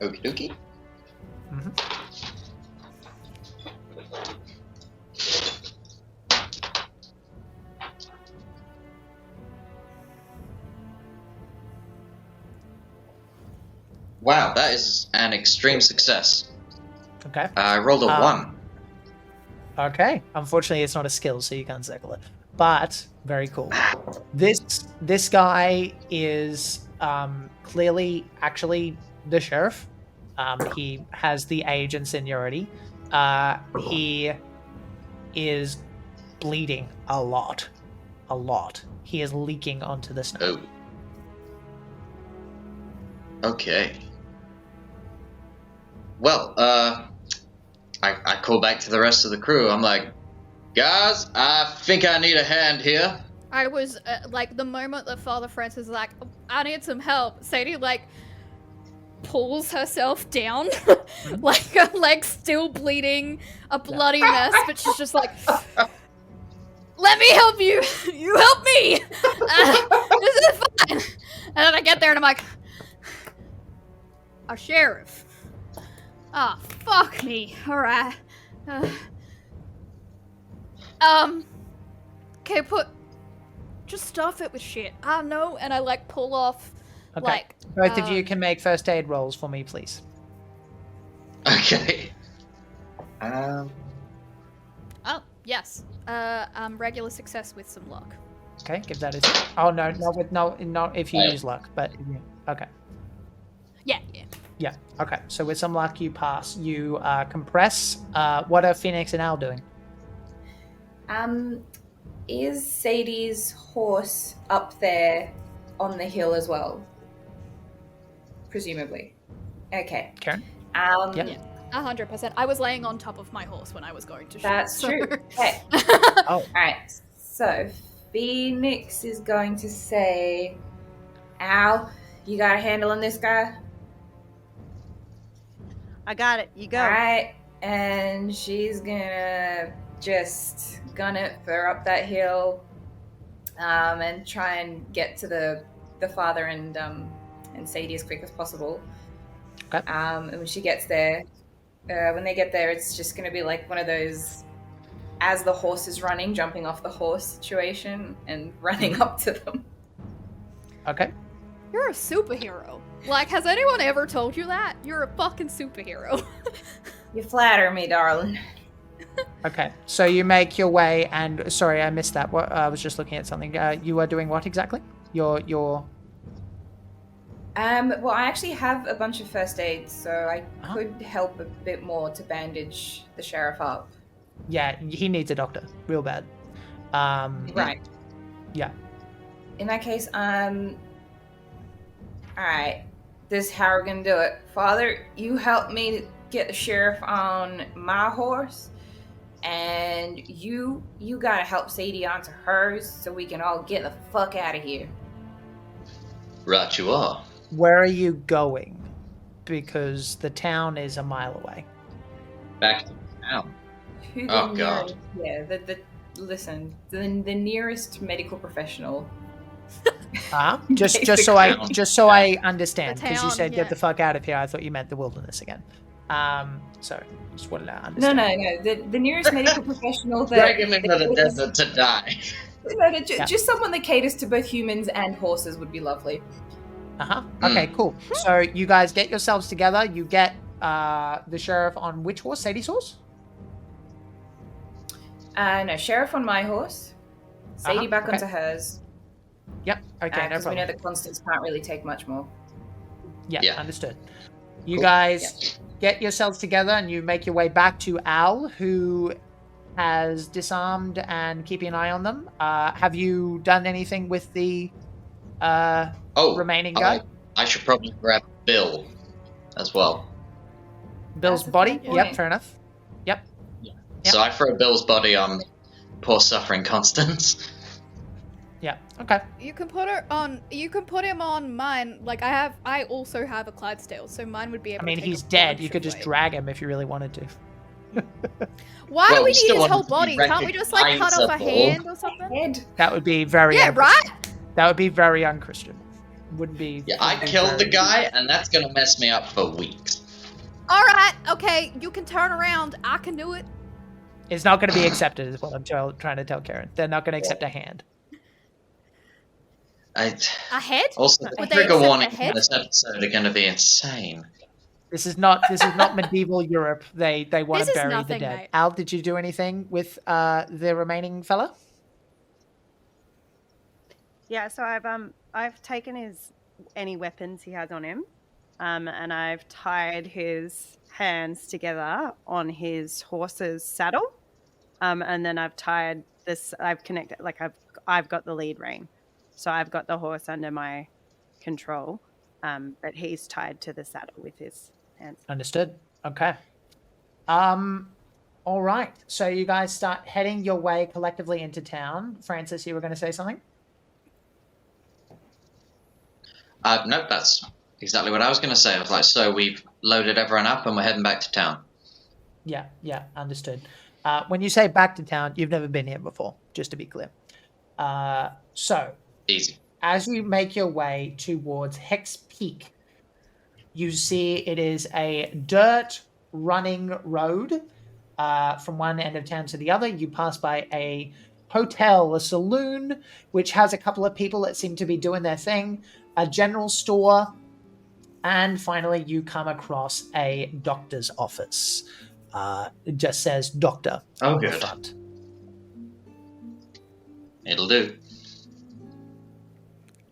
Speaker 3: Okie dokie.
Speaker 2: Mm-hmm.
Speaker 3: Wow, that is an extreme success.
Speaker 2: Okay.
Speaker 3: I rolled a 1.
Speaker 2: Okay. Unfortunately, it's not a skill, so you can't circle it. But very cool. This guy is clearly actually the sheriff. He has the age and seniority. He is bleeding a lot. He is leaking onto the snow.
Speaker 3: Oh. Okay. Well, I call back to the rest of the crew. I'm like, guys, I think I need a hand here.
Speaker 4: I was like, the moment that Father Francis is like, I need some help, Sadie like pulls herself down, like her legs still bleeding, a bloody mess, but she's just like, let me help you. You help me. This is fine. And then I get there and I'm like, a sheriff. Ah, oh, fuck me. All right. Okay, just stuff it with shit. I know, and I like pull off.
Speaker 2: Okay.
Speaker 4: Like
Speaker 2: both of you can make first aid rolls for me, please.
Speaker 3: Okay.
Speaker 4: Oh yes. Regular success with some luck.
Speaker 2: Okay, give that a. Oh no, not if you use luck, but okay.
Speaker 4: Yeah.
Speaker 2: Yeah. Okay. So with some luck, you pass. You compress. What are Phoenix and Al doing?
Speaker 5: Is Sadie's horse up there on the hill as well? Presumably. Okay.
Speaker 2: Karen?
Speaker 5: Yep.
Speaker 4: Yeah. 100%. I was laying on top of my horse when I was going to shoot.
Speaker 5: That's true. Okay.
Speaker 2: Oh.
Speaker 5: Alright. So Phoenix is going to say, Al, you got a handle on this guy?
Speaker 1: I got it. You go.
Speaker 5: Alright. And she's gonna just gun it for up that hill, and try and get to the father and Sadie as quick as possible.
Speaker 2: Okay.
Speaker 5: And when she gets there, when they get there, it's just gonna be like one of those, as the horse is running, jumping off the horse situation and running up to them.
Speaker 2: Okay.
Speaker 4: You're a superhero. Like, has anyone ever told you that? You're a fucking superhero.
Speaker 5: You flatter me, darling.
Speaker 2: Okay. So you make your way, and sorry, I missed that. What I was just looking at something. You are doing what exactly? Your.
Speaker 5: Well, I actually have a bunch of first aids, so I could help a bit more to bandage the sheriff up.
Speaker 2: Yeah, he needs a doctor, real bad.
Speaker 5: Right.
Speaker 2: Yeah.
Speaker 5: In that case, alright. This is how we're gonna do it. Father, you help me get the sheriff on my horse, and you gotta help Sadie onto hers so we can all get the fuck out of here.
Speaker 3: Right you are.
Speaker 2: Where are you going? Because the town is a mile away.
Speaker 3: Back to town.
Speaker 5: To
Speaker 3: Oh, God.
Speaker 5: Listen, the nearest medical professional.
Speaker 2: Just so I understand, because you
Speaker 4: town,
Speaker 2: said
Speaker 4: yeah.
Speaker 2: get the fuck out of here. I thought you meant the wilderness again. So just wanted to understand.
Speaker 5: No. The nearest medical professional that
Speaker 3: Drag him into the desert to die.
Speaker 5: Just someone that caters to both humans and horses would be lovely.
Speaker 2: Okay, cool. So you guys get yourselves together. You get the sheriff on which horse? Sadie's horse?
Speaker 5: No, sheriff on my horse. Sadie back onto hers.
Speaker 2: Yep. Okay, no
Speaker 5: Because
Speaker 2: problem.
Speaker 5: we know that Constance can't really take much more.
Speaker 2: Yeah, understood. You
Speaker 3: Cool.
Speaker 2: guys get yourselves together and you make your way back to Al, who has disarmed and keeping an eye on them. Have you done anything with the remaining guy?
Speaker 3: I should probably grab Bill as well.
Speaker 2: Bill's
Speaker 5: That's a
Speaker 2: body?
Speaker 5: fair
Speaker 2: Yep,
Speaker 5: point.
Speaker 2: fair enough. Yep.
Speaker 3: So I throw Bill's body on poor suffering Constance.
Speaker 2: Yeah. Okay.
Speaker 4: You can put her on. You can put him on mine. Like I also have a Clydesdale, so mine would be able.
Speaker 2: I mean,
Speaker 4: to take
Speaker 2: he's
Speaker 4: a
Speaker 2: dead.
Speaker 4: bunch
Speaker 2: You could
Speaker 4: of
Speaker 2: just
Speaker 4: weight.
Speaker 2: drag him if you really wanted to.
Speaker 4: Why
Speaker 3: Well,
Speaker 4: do
Speaker 3: we
Speaker 4: we need
Speaker 3: still
Speaker 4: his whole
Speaker 3: want him to be
Speaker 4: body? Can't we just like cut off a
Speaker 3: recognizable.
Speaker 4: hand or something?
Speaker 5: Head.
Speaker 2: That would be very
Speaker 4: Yeah, right.
Speaker 2: That would be very unchristian. Wouldn't be.
Speaker 3: Yeah, I
Speaker 2: wouldn't be
Speaker 3: killed the
Speaker 2: very-
Speaker 3: guy, and that's gonna mess me up for weeks.
Speaker 4: All right. Okay. You can turn around. I can do it.
Speaker 2: It's not going to be accepted, is what I'm trying to tell Karen. They're not going to accept a hand.
Speaker 4: A head?
Speaker 3: Also,
Speaker 4: Would they
Speaker 3: trigger
Speaker 4: accept
Speaker 3: warning
Speaker 4: a
Speaker 3: for
Speaker 4: head?
Speaker 3: this episode are going to be insane.
Speaker 2: This is not medieval Europe. They want
Speaker 4: This
Speaker 2: to
Speaker 4: is
Speaker 2: bury the
Speaker 4: nothing,
Speaker 2: dead.
Speaker 4: mate.
Speaker 2: Al, did you do anything with the remaining fella?
Speaker 1: Yeah, so I've taken any weapons he has on him, and I've tied his hands together on his horse's saddle, and then I've tied this. I've connected, like I've got the lead rein, so I've got the horse under my control, but he's tied to the saddle with his hands.
Speaker 2: Understood. Okay. All right. So you guys start heading your way collectively into town. Francis, you were going to say something?
Speaker 3: Nope, that's exactly what I was going to say. I was like, so we've loaded everyone up and we're heading back to town.
Speaker 2: Yeah, understood. When you say back to town, you've never been here before, just to be clear. So,
Speaker 3: Easy.
Speaker 2: as you make your way towards Hex Peak, you see it is a dirt running road from one end of town to the other. You pass by a hotel, a saloon, which has a couple of people that seem to be doing their thing, a general store, and finally you come across a doctor's office. It just says doctor on the
Speaker 3: Good.
Speaker 2: front.
Speaker 3: It'll do.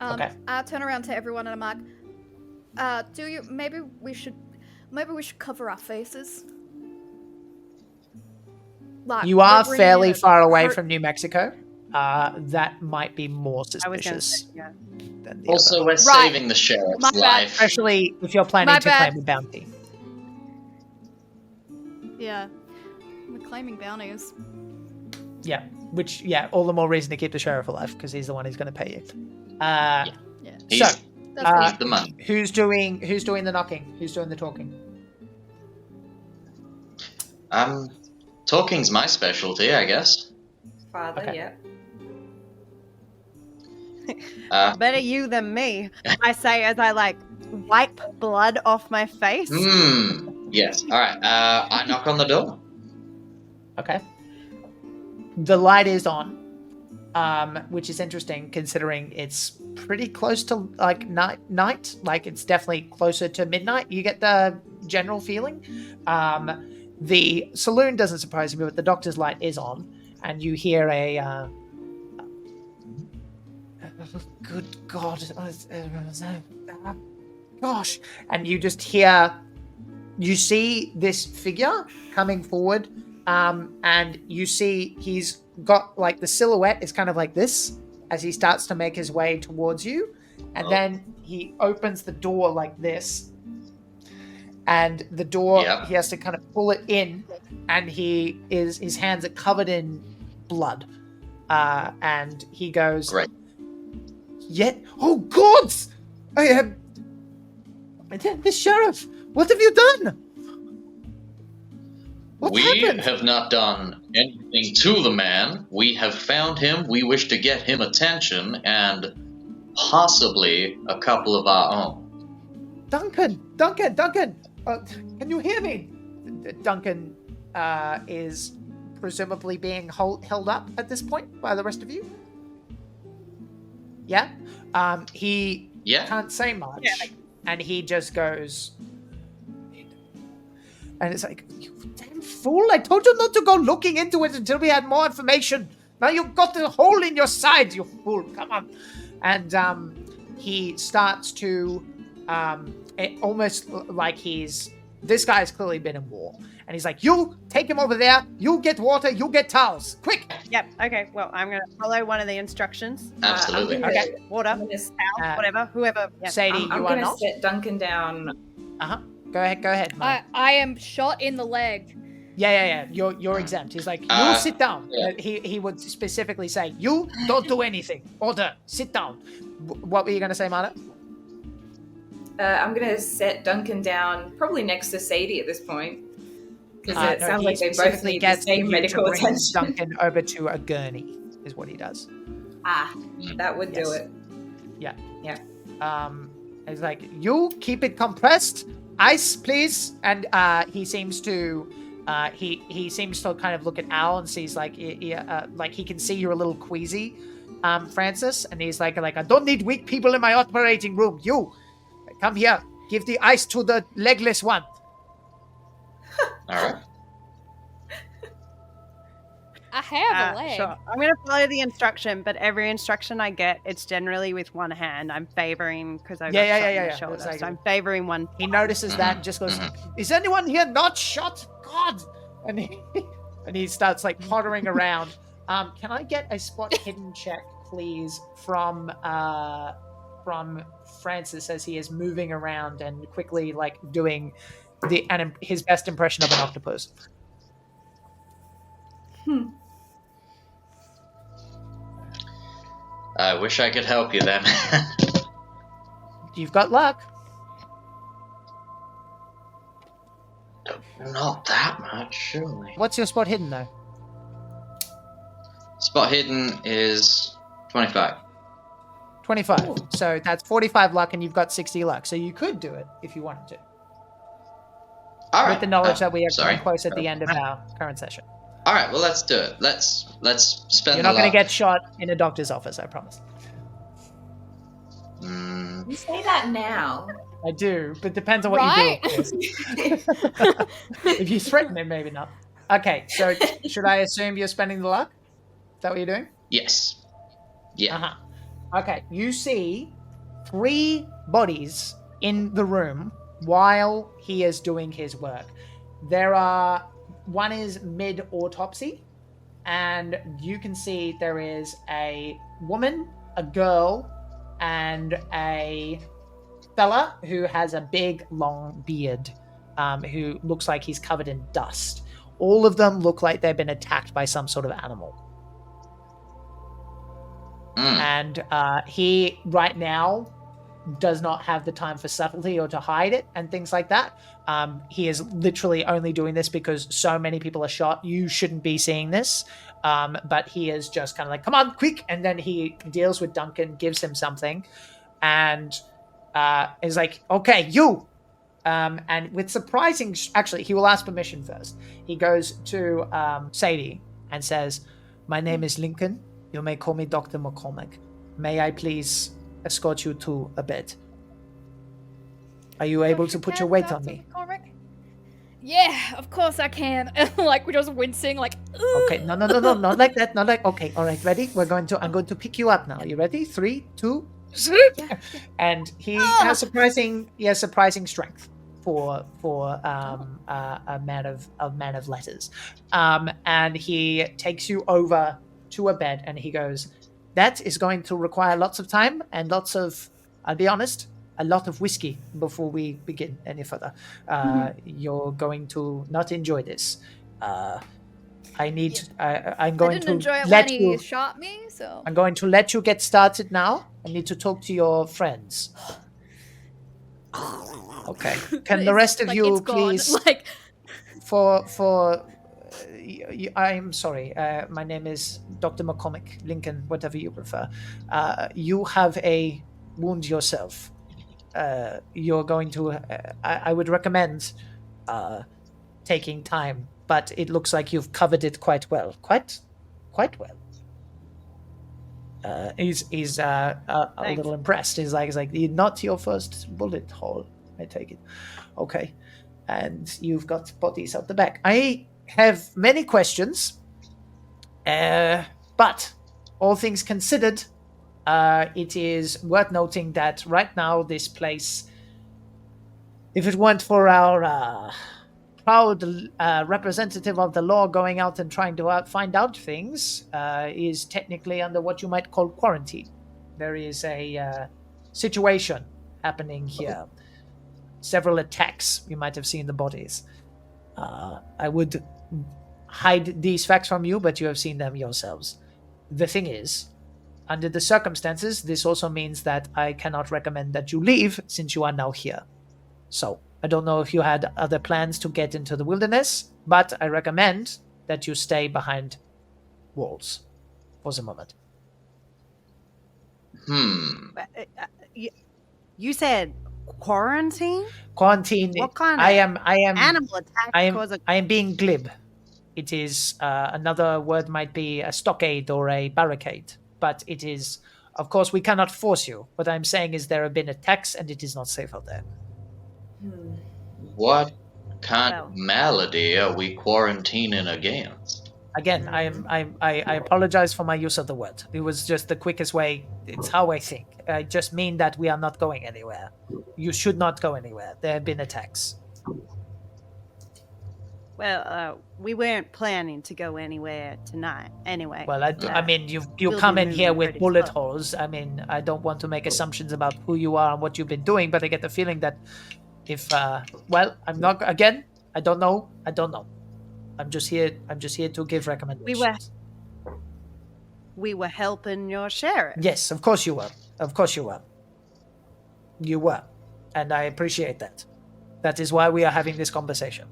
Speaker 2: Okay.
Speaker 4: I turn around to everyone and I'm like, maybe we should cover our faces. Like,
Speaker 2: You are
Speaker 4: we're bringing
Speaker 2: fairly
Speaker 4: in a
Speaker 2: far away
Speaker 4: hurt-
Speaker 2: from New Mexico. That might be more
Speaker 1: I was going to
Speaker 2: suspicious
Speaker 1: say, yeah.
Speaker 2: than the
Speaker 3: Also,
Speaker 2: other.
Speaker 3: we're saving the sheriff's
Speaker 4: My bad.
Speaker 3: life.
Speaker 2: Especially if you're planning
Speaker 4: My
Speaker 2: to
Speaker 4: bad.
Speaker 2: claim a bounty.
Speaker 4: Yeah, we're claiming bounties.
Speaker 2: Yeah, all the more reason to keep the sheriff alive, because he's the one who's going to pay you.
Speaker 4: Yeah,
Speaker 3: He's,
Speaker 2: So,
Speaker 4: that's
Speaker 3: he's the money.
Speaker 2: who's doing the knocking? Who's doing the talking?
Speaker 3: Talking's my specialty, I guess.
Speaker 5: Father,
Speaker 2: Okay.
Speaker 5: yeah.
Speaker 1: Better you than me, I say as I like wipe blood off my face.
Speaker 3: Yes. All right. I knock on the door.
Speaker 2: Okay. The light is on, which is interesting considering it's pretty close to like night. Like it's definitely closer to midnight. You get the general feeling. The saloon doesn't surprise me, but the doctor's light is on, and you hear a good God, gosh, and you just hear, you see this figure coming forward, and you see he's got like the silhouette is kind of like this as he starts to make his way towards you, and then he opens the door like this, and the door, he has to kind of pull it in, and his hands are covered in blood, and he goes,
Speaker 3: Great.
Speaker 2: Oh gods, I am the sheriff. What have you done? What
Speaker 3: We
Speaker 2: happened?
Speaker 3: have not done anything to the man. We have found him. We wish to get him attention and possibly a couple of our own.
Speaker 2: Duncan, can you hear me? Duncan is presumably being held up at this point by the rest of you. Yeah? He can't say much, and he just goes, and it's like, you damn fool, I told you not to go looking into it until we had more information. Now you've got the hole in your side, you fool, come on. And he starts to, almost like this guy's clearly been in war. And he's like, you take him over there, you get water, you get towels, quick.
Speaker 1: Yep. Okay. Well, I'm going to follow one of the instructions.
Speaker 3: Absolutely.
Speaker 2: Okay.
Speaker 1: Water,
Speaker 5: I'm gonna,
Speaker 1: towel, whatever, whoever. Yeah.
Speaker 2: Sadie,
Speaker 5: I'm
Speaker 2: you are
Speaker 5: gonna
Speaker 2: not?
Speaker 5: set Duncan down.
Speaker 2: Go ahead. Mike.
Speaker 4: I am shot in the leg.
Speaker 2: Yeah. You're exempt. He's like, you sit down. He would specifically say, you don't do anything. Order, sit down. What were you going to say, Marta?
Speaker 5: I'm gonna set Duncan down probably next to Sadie at this point. Because it sounds
Speaker 2: he
Speaker 5: like they both
Speaker 2: specifically
Speaker 5: need the
Speaker 2: gets
Speaker 5: same
Speaker 2: you
Speaker 5: medical
Speaker 2: to bring
Speaker 5: attention.
Speaker 2: Duncan over to a gurney, is what he does.
Speaker 5: That would do it.
Speaker 2: Yeah.
Speaker 5: Yeah.
Speaker 2: He's like, you keep it compressed. Ice, please. And he seems to kind of look at Al and sees like he can see you're a little queasy, Francis, and he's like, I don't need weak people in my operating room. You, come here. Give the ice to the legless one.
Speaker 3: All right.
Speaker 4: I have a leg.
Speaker 1: Sure. I'm going to follow the instruction, but every instruction I get, it's generally with one hand. I'm favoring, because I got shot in the shoulder,
Speaker 2: Exactly.
Speaker 1: so I'm favoring one.
Speaker 2: He notices that and just goes, "Is anyone here not shot? God!" And he starts like pottering around. Can I get a spot hidden check, please, from Francis as he is moving around and quickly like doing his best impression of an octopus?
Speaker 3: I wish I could help you then.
Speaker 2: You've got luck.
Speaker 3: Not that much, surely.
Speaker 2: What's your spot hidden though?
Speaker 3: Spot hidden is 25.
Speaker 2: 25.
Speaker 5: Ooh.
Speaker 2: So that's 45 luck, and you've got 60 luck. So you could do it if you wanted to.
Speaker 3: All right.
Speaker 2: With the knowledge that we are
Speaker 3: sorry.
Speaker 2: close at the end of our current session.
Speaker 3: All right. Well, let's do it. Let's spend.
Speaker 2: You're not going
Speaker 3: going
Speaker 2: to get shot in a doctor's office, I promise.
Speaker 5: You say that now.
Speaker 2: I do, but depends on what
Speaker 4: Right?
Speaker 2: you do. If you threaten him, maybe not. Okay, so should I assume you're spending the luck? Is that what you're doing?
Speaker 3: Yes. Yeah.
Speaker 2: Uh-huh. Okay, you see 3 bodies in the room while he is doing his work. One is mid-autopsy, and you can see there is a woman, a girl, and a fella who has a big, long beard, who looks like he's covered in dust. All of them look like they've been attacked by some sort of animal. And he, right now, does not have the time for subtlety or to hide it and things like that. He is literally only doing this because so many people are shot. You shouldn't be seeing this. But he is just kind of like, come on, quick. And then he deals with Duncan, gives him something, and is like, okay, you. And with surprising, actually, he will ask permission first. He goes to Sadie and says, my name is Lincoln. You may call me Dr. McCormick. May I please escort you to a bed? Are you able to put your weight on me?
Speaker 4: Yeah, of course I can. Like, we're just wincing, like, ooh.
Speaker 2: Okay, no, not like that, not like, okay, all right, ready? I'm going to pick you up now. You ready? 3, 2, and he has surprising strength for a man of letters. And he takes you over to a bed, and he goes, that is going to require lots of time and lots of, I'll be honest, a lot of whiskey before we begin any further. You're going to not enjoy this. I'm going
Speaker 4: I didn't enjoy it
Speaker 2: let
Speaker 4: when
Speaker 2: you.
Speaker 4: he shot me, so.
Speaker 2: I'm going to let you get started now. I need to talk to your friends. Okay. Can the rest of
Speaker 4: Like,
Speaker 2: you
Speaker 4: it's gone.
Speaker 2: please,
Speaker 4: Like,
Speaker 2: I'm sorry. My name is Dr. McCormick, Lincoln, whatever you prefer. You have a wound yourself. You're going to. I would recommend taking time, but it looks like you've covered it quite well. Quite well. He's a little impressed. He's like, not your first bullet hole. I take it. Okay, and you've got bodies out the back. I have many questions, but all things considered, it is worth noting that right now this place, if it weren't for our proud representative of the law going out and trying to find out things, is technically under what you might call quarantine. There is a situation happening here. Several attacks. You might have seen the bodies. I would hide these facts from you, but you have seen them yourselves. The thing is, under the circumstances, this also means that I cannot recommend that you leave since you are now here. So, I don't know if you had other plans to get into the wilderness, but I recommend that you stay behind walls for the moment.
Speaker 1: You said quarantine?
Speaker 2: Quarantine.
Speaker 1: What kind of
Speaker 2: I am
Speaker 1: animal attack
Speaker 2: I
Speaker 1: cause
Speaker 2: am being glib. It is another word might be a stockade or a barricade, but it is, of course, we cannot force you. What I'm saying is there have been attacks, and it is not safe out there.
Speaker 3: What kind
Speaker 1: Well.
Speaker 3: of malady are we quarantining against?
Speaker 2: Again, I apologize for my use of the word. It was just the quickest way. It's how I think. I just mean that we are not going anywhere. You should not go anywhere. There have been attacks.
Speaker 1: Well, we weren't planning to go anywhere tonight. Anyway.
Speaker 2: Well, I mean, you
Speaker 1: we'll
Speaker 2: come
Speaker 1: be
Speaker 2: in here
Speaker 1: moving
Speaker 2: with
Speaker 1: pretty
Speaker 2: bullet
Speaker 1: slow.
Speaker 2: holes. I mean, I don't want to make assumptions about who you are and what you've been doing, but I get the feeling that if, well, I'm not, again, I don't know. I'm just here to give recommendations.
Speaker 1: We were helping your sheriff.
Speaker 2: Yes, of course you were. You were. And I appreciate that. That is why we are having this conversation.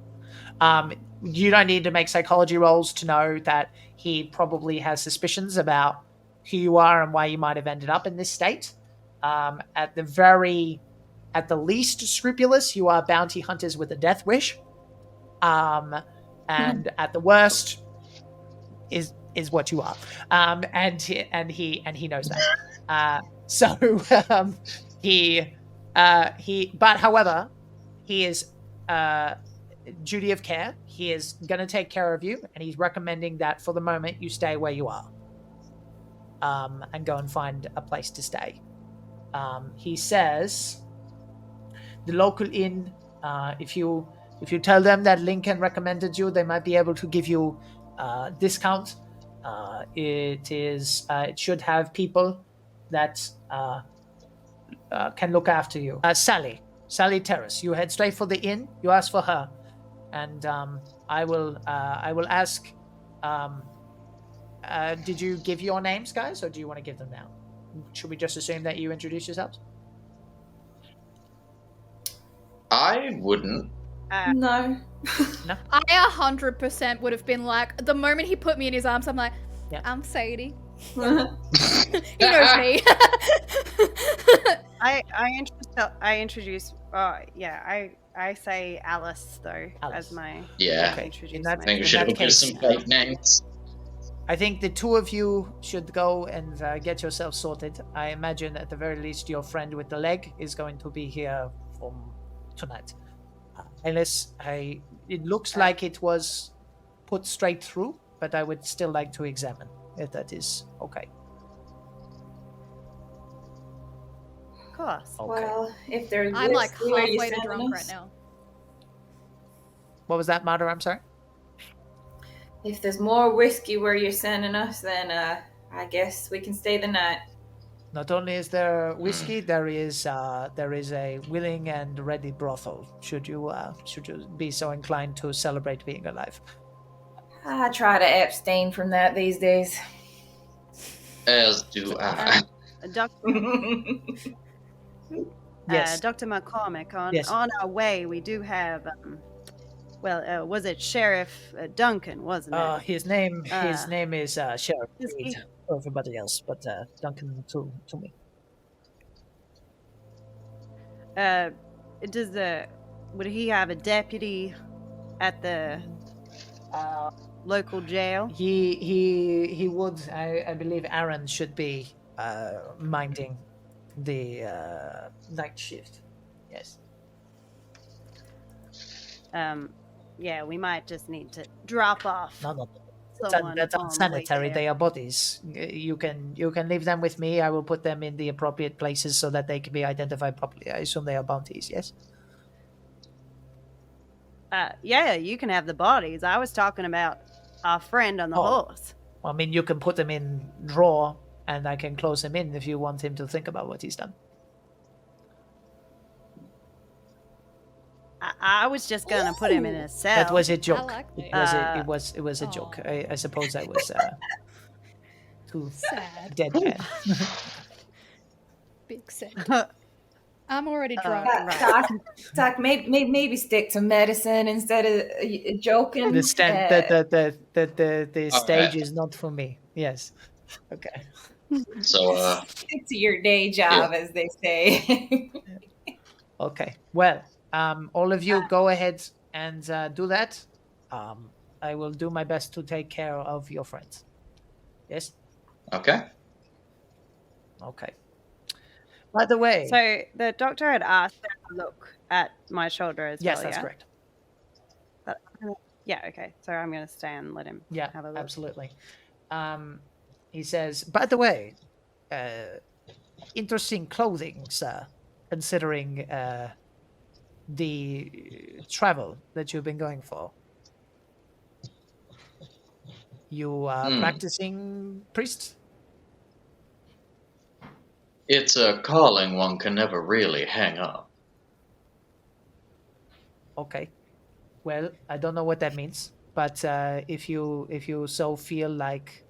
Speaker 2: You don't need to make psychology rolls to know that he probably has suspicions about who you are and why you might have ended up in this state. At the least scrupulous, you are bounty hunters with a death wish. And at the worst is what you are. And he knows that. But however, he is duty of care. He is going to take care of you, and he's recommending that for the moment you stay where you are, and go and find a place to stay. He says the local inn. If you tell them that Lincoln recommended you, they might be able to give you discount. It should have people that can look after you. Sally Terrace. You head straight for the inn. You ask for her, and I will ask. Did you give your names, guys, or do you want to give them now? Should we just assume that you introduce yourselves?
Speaker 3: I wouldn't.
Speaker 5: No.
Speaker 2: No.
Speaker 4: I 100% would have been like, the moment he put me in his arms, I'm like,
Speaker 2: Yeah.
Speaker 4: I'm Sadie. He knows me.
Speaker 1: I introduce. I say Alice though
Speaker 2: Alice.
Speaker 1: as my.
Speaker 3: Yeah.
Speaker 2: Okay.
Speaker 1: Introduce
Speaker 2: In that-
Speaker 3: I think we
Speaker 2: In
Speaker 3: should
Speaker 2: that
Speaker 3: have put
Speaker 2: case,
Speaker 3: some fake names.
Speaker 2: I think the two of you should go and get yourself sorted. I imagine at the very least your friend with the leg is going to be here from tonight. Unless it looks like it was put straight through, but I would still like to examine if that is okay.
Speaker 1: Of course.
Speaker 2: Okay.
Speaker 5: Well, if there's
Speaker 4: I'm like
Speaker 5: whiskey where you're
Speaker 4: halfway to
Speaker 5: sending
Speaker 4: drunk
Speaker 5: us-
Speaker 4: right now.
Speaker 2: What was that, Marta? I'm sorry?
Speaker 5: If there's more whiskey where you're sending us, then I guess we can stay the night.
Speaker 2: Not only is there whiskey, there is a willing and ready brothel. Should you be so inclined to celebrate being alive?
Speaker 5: I try to abstain from that these days.
Speaker 3: As do I.
Speaker 2: Yes.
Speaker 1: Dr. McCormick,
Speaker 2: Yes.
Speaker 1: on our way, we do have, was it Sheriff Duncan, wasn't it?
Speaker 2: His name is Sheriff
Speaker 1: Is he-
Speaker 2: Reed for everybody else, but Duncan to me.
Speaker 1: Would he have a deputy at the local jail?
Speaker 2: He would. I believe Aaron should be minding the night shift. Yes.
Speaker 1: Yeah, we might just need to drop off.
Speaker 2: No.
Speaker 1: someone
Speaker 2: That's
Speaker 1: on the way
Speaker 2: unsanitary.
Speaker 1: there.
Speaker 2: They are bodies. You can leave them with me. I will put them in the appropriate places so that they can be identified properly. I assume they are bounties. Yes.
Speaker 1: Yeah, you can have the bodies. I was talking about our friend on the
Speaker 2: Oh.
Speaker 1: horse.
Speaker 2: I mean, you can put them in drawer, and I can close him in if you want him to think about what he's done.
Speaker 1: I was just gonna put him in a cell.
Speaker 2: That was a joke.
Speaker 4: like
Speaker 2: It
Speaker 4: that.
Speaker 2: was it was a joke.
Speaker 4: Aw.
Speaker 2: I suppose I was too
Speaker 4: Sad.
Speaker 2: deadpan.
Speaker 4: Big sad. I'm already drunk.
Speaker 1: right.
Speaker 5: Doc, maybe stick to medicine instead of joking.
Speaker 2: The
Speaker 3: All
Speaker 2: stage
Speaker 3: right.
Speaker 2: is not for me. Yes. Okay.
Speaker 3: So,
Speaker 5: Stick to your day job, as they say.
Speaker 2: Okay. Well, all of you go ahead and do that. I will do my best to take care of your friends. Yes.
Speaker 3: okay.
Speaker 2: Okay. By the way,
Speaker 1: So the doctor had asked to have a look at my shoulder as
Speaker 2: yes,
Speaker 1: well.
Speaker 2: that's
Speaker 1: Yeah.
Speaker 2: correct.
Speaker 1: But, yeah. Okay. So I'm going to stay and let him
Speaker 2: Yeah,
Speaker 1: have a look.
Speaker 2: absolutely. He says, by the way, interesting clothing, sir, considering the travel that you've been going for. You are practicing priest?
Speaker 3: It's a calling one can never really hang up.
Speaker 2: Okay. Well, I don't know what that means, but if you so feel like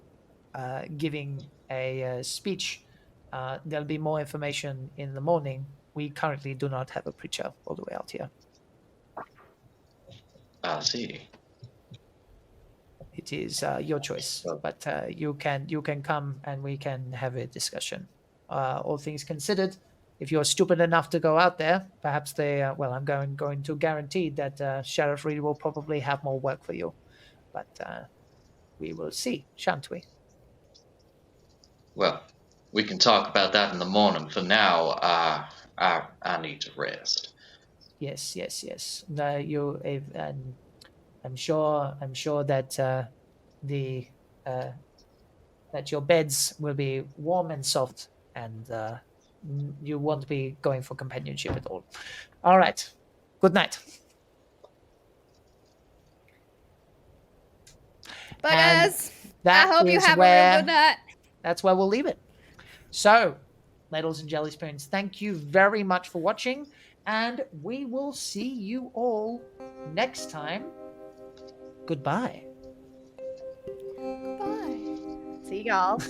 Speaker 2: giving a speech, there'll be more information in the morning. We currently do not have a preacher all the way out here.
Speaker 3: I see.
Speaker 2: It is your choice, but you can come and we can have a discussion. All things considered, if you're stupid enough to go out there, perhaps they well, I'm going to guarantee that Sheriff Reed will probably have more work for you, but we will see, shan't we?
Speaker 3: Well, we can talk about that in the morning. For now, I need to rest.
Speaker 2: Yes, yes, yes. No, and I'm sure that the that your beds will be warm and soft, and you won't be going for companionship at all. All right. Good night.
Speaker 4: But
Speaker 2: And
Speaker 4: as I
Speaker 2: that
Speaker 4: hope you
Speaker 2: is
Speaker 4: have a real
Speaker 2: where
Speaker 4: good night.
Speaker 2: that's where we'll leave it. So, ladles and jelly spoons, thank you very much for watching, and we will see you all next time. Goodbye.
Speaker 4: Bye.
Speaker 1: See y'all.